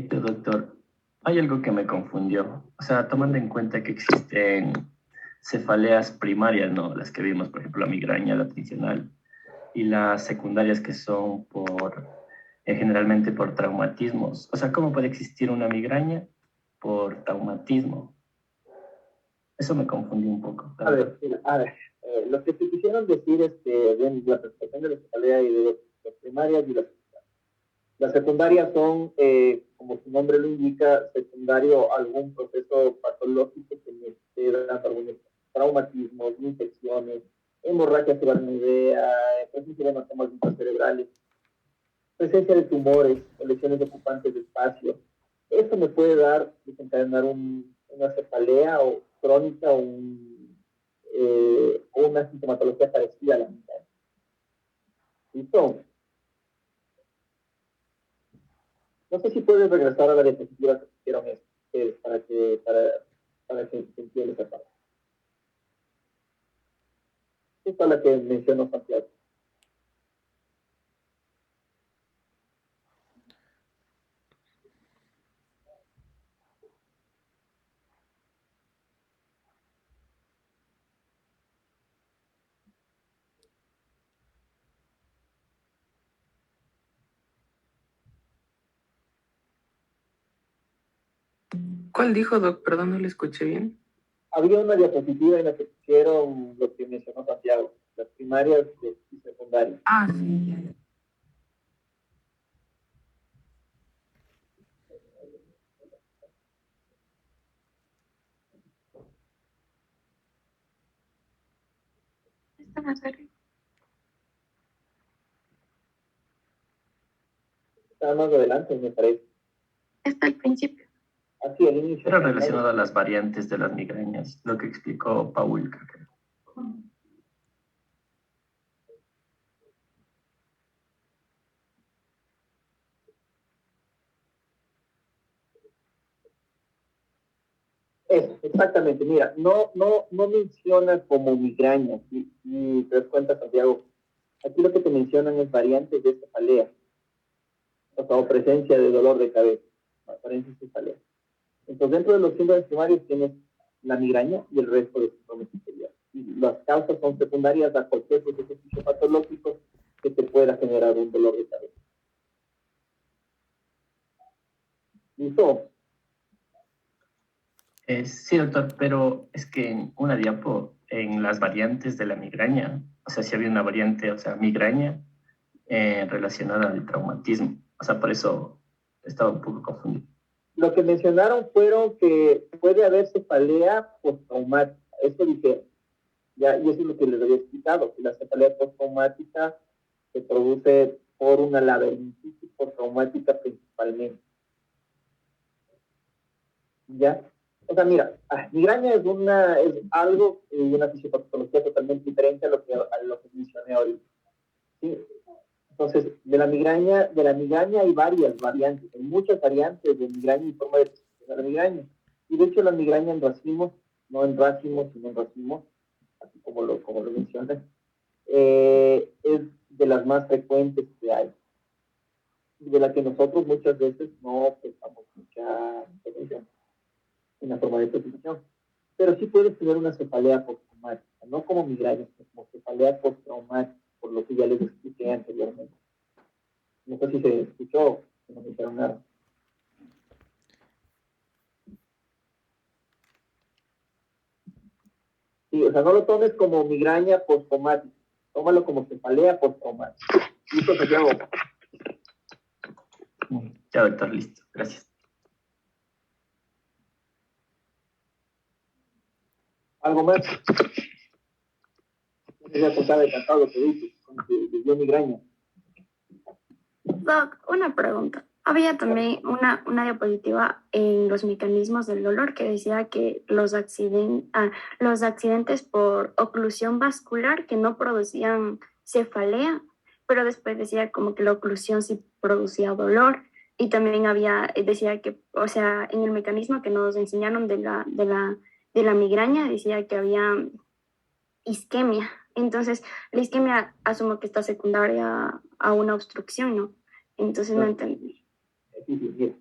Doctor, hay algo que me confundió. O sea, tomando en cuenta que existen cefaleas primarias, ¿no? Las que vimos, por ejemplo, la migraña, la tensional, y las secundarias que son generalmente por traumatismos. O sea, ¿cómo puede existir una migraña por traumatismo? Eso me confundió un poco. A ver, lo que te quisieron decir es que la presentación de la cefalea y de las primarias y las secundarias son, como su nombre lo indica, secundario a algún proceso patológico que me esté dando algunos traumatismos, infecciones, hemorragia cerebral, presencia de hematomas intracerebrales, presencia de tumores o lesiones ocupantes de espacio. Esto me puede desencadenar una cefalea o crónica o una sintomatología parecida a la migraña. ¿Listo? No sé si puedes regresar a la diapositiva que pusieron para que se entienda esa parte. Esta es la que mencionó Santiago. ¿Cuál dijo, Doc? Perdón, no le escuché bien. Había una diapositiva en la que pusieron lo que mencionó Santiago, las primarias y secundarias. Ah, sí. Está más arriba. Está más adelante, me parece. Está al principio. Así, al inicio. Era relacionado a las variantes de las migrañas, lo que explicó Paul, creo. Exactamente, mira, no menciona como migraña, si te das cuenta, Santiago. Aquí lo que te mencionan es variantes de cefalea, o presencia de dolor de cabeza, apariencia de cefalea. Entonces, dentro de los síntomas primarios tienes la migraña y el resto de síntomas inferiores. Y las causas son secundarias a cualquier proceso fisiopatológico que te pueda generar un dolor de cabeza. ¿Listo? Sí, doctor, pero es que en una diapo, en las variantes de la migraña, o sea, si había una variante, o sea, migraña relacionada al traumatismo. O sea, por eso estaba un poco confundido. Lo que mencionaron fueron que puede haber cefalea postraumática. Eso dijeron. Ya, y eso es lo que les había explicado, que la cefalea postraumática se produce por una laberintitis postraumática principalmente. ¿Ya? O sea, mira, migraña es algo y una fisiopatología totalmente diferente a lo que mencioné ahorita. ¿Sí? Entonces, de la migraña hay varias variantes, hay muchas variantes de migraña y forma de presentación de la migraña. Y de hecho la migraña en racimos, no en racimos, sino en racimos, así como lo mencionas, es de las más frecuentes que hay. Y de la que nosotros muchas veces no prestamos mucha atención en la forma de presentación. Pero sí puedes tener una cefalea postraumática, no como migraña, sino como cefalea postraumática, por lo que ya les expliqué anteriormente. No sé si se escuchó, no me dijeron nada. Sí, o sea, no lo tomes como migraña postraumática, tómalo como cefalea postraumática. Listo, Santiago. Ya, doctor, listo. Gracias. ¿Algo más? Ya te estaba encantado lo que dices, como que le dio migraña. Doc, una pregunta. Había también una diapositiva en los mecanismos del dolor que decía que los accidentes por oclusión vascular que no producían cefalea, pero después decía como que la oclusión sí producía dolor. Y también decía que, o sea, en el mecanismo que nos enseñaron de la migraña, decía que había isquemia. Entonces, la isquemia asumo que está secundaria a una obstrucción, ¿no? Entonces no entendí. Sí, sí, sí.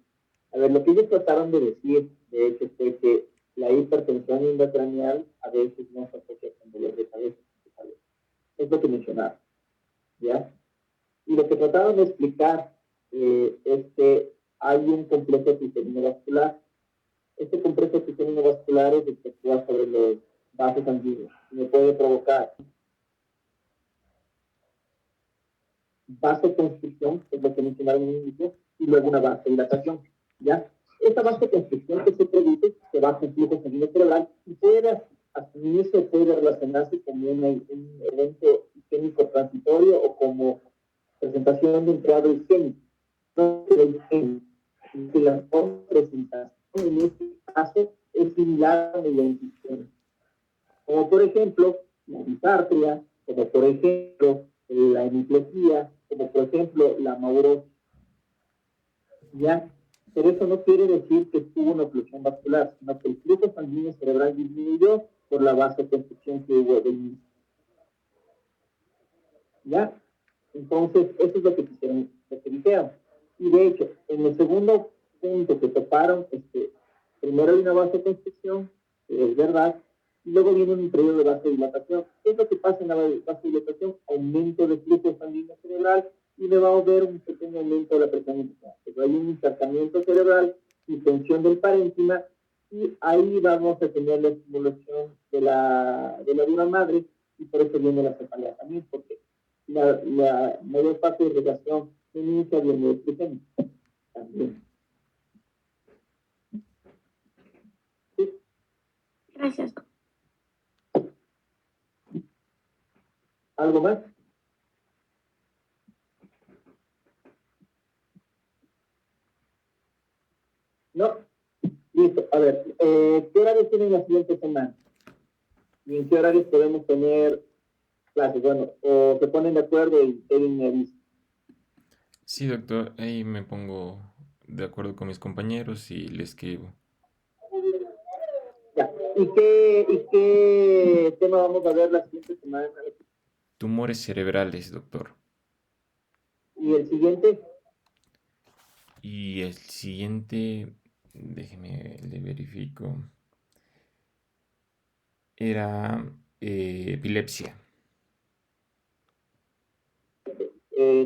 A ver, lo que ellos trataron de decir, de hecho, fue que la hipertensión intracraneal a veces no se asocia con dolor de cabeza. Es lo que mencionaba, ¿ya? Y lo que trataron de explicar es que hay un complejo vascular. Este complejo vascular es el que actúa sobre los vasos sanguíneos y me puede provocar vasoconstricción, que es lo que mencionaron en el inicio, y luego una vasodilatación, ¿ya? Esta vasoconstricción que se produce se va con flujo sanguíneo cerebral y puede asumirse o puede relacionarse como un evento isquémico transitorio o como presentación de un cuadro isquémico. No de isquemia, que la presentación en este caso es similar a la isquemia. Como por ejemplo, la disartria, como por ejemplo, la hemiplegia, como por ejemplo, la maurosis. ¿Ya? Pero eso no quiere decir que tuvo una oclusión vascular, sino que el flujo sanguíneo cerebral disminuyó por la vasoconstricción que hubo de inicio. ¿Ya? Entonces, eso es lo que quisieron, lo que dijeron. Y de hecho, en el segundo punto que toparon, primero hay una vasoconstricción, que es verdad, y luego viene un periodo de vasodilatación. ¿Qué es lo que pasa en la vasodilatación? Aumento de flujo sanguíneo cerebral y me va a haber un pequeño aumento de la presión arterial. Pero hay un encharcamiento cerebral y tensión del parénquima y ahí vamos a tener la estimulación de la dura madre y por eso viene la cefalea también, porque la mayor parte de irrigación inicia viene de prigenia también. ¿Sí? Gracias. ¿Algo más? No. Listo. A ver, ¿qué horarios tienen la siguiente semana? ¿Y en qué horarios podemos tener clases? Bueno, o se ponen de acuerdo y Kevin me avisa. Sí, doctor, ahí me pongo de acuerdo con mis compañeros y le escribo. Ya. ¿Y qué tema vamos a ver la siguiente semana? Tumores cerebrales, doctor. ¿Y el siguiente? Y el siguiente, déjeme, le verifico. Era epilepsia.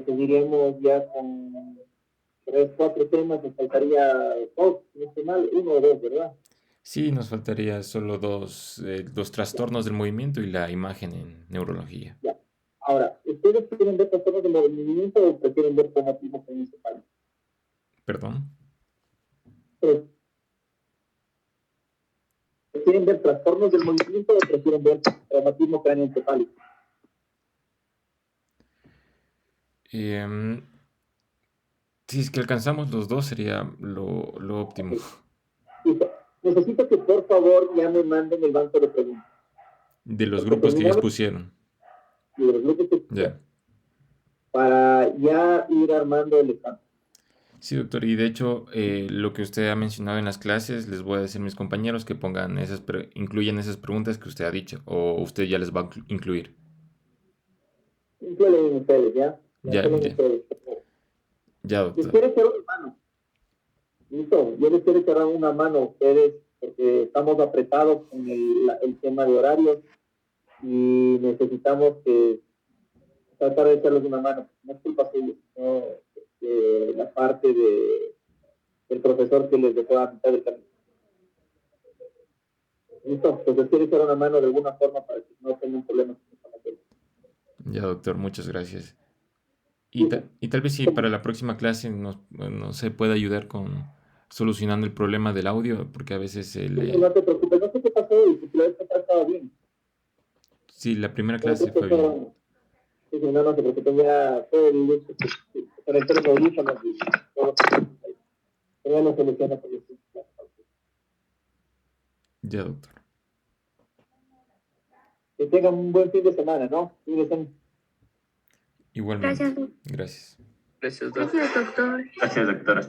seguiremos ya con 3, 4 temas, nos faltaría dos, si no estoy mal, uno o dos, ¿verdad? Sí, nos faltaría solo los trastornos del movimiento y la imagen en neurología. Ya. Ahora, ¿ustedes quieren ver trastornos de movimiento o prefieren ver traumatismo craneoencefálico? Perdón. ¿Prefieren ver trastornos del movimiento o prefieren ver traumatismo craneoencefálico? Em, si es que alcanzamos los dos sería lo óptimo. Listo. Necesito que por favor ya me manden el banco de preguntas. De los Porque grupos que ellos terminamos pusieron. y de los grupos que Ya. para ya ir armando el examen. Sí, doctor. Y de hecho, lo que usted ha mencionado en las clases, les voy a decir a mis compañeros que incluyan esas preguntas que usted ha dicho, o usted ya les va a incluir. Incluyen ustedes, ¿ya? Ya, Incluyen ya, ustedes. ya, Les doctor. quiero echar una mano. Listo, yo les quiero echar una mano a ustedes porque estamos apretados con el tema de horarios y necesitamos que tratar de echarles una mano. No es culpa suya, sino la parte del profesor que les dejó a mitad del camino. Listo, pues les quiero echar una mano de alguna forma para que no tengan problemas con esta materia. Ya, doctor, muchas gracias. Listo. Y tal vez si para la próxima clase nos se puede ayudar con solucionando el problema del audio, porque a veces No te preocupes, no sé qué pasó y si la vez pasada estaba bien. sí, la primera Pero clase creo fue que bien. sí, no, no se preocupen, ya fue el lucho que conectó los audífonos y todo. Pero ya no soluciona con eso. Ya, doctor. Que tengan un buen fin de semana, ¿no? Cuídense. Igualmente. Gracias, Gracias. Gracias, doctor. gracias, doctor. Gracias, doctora.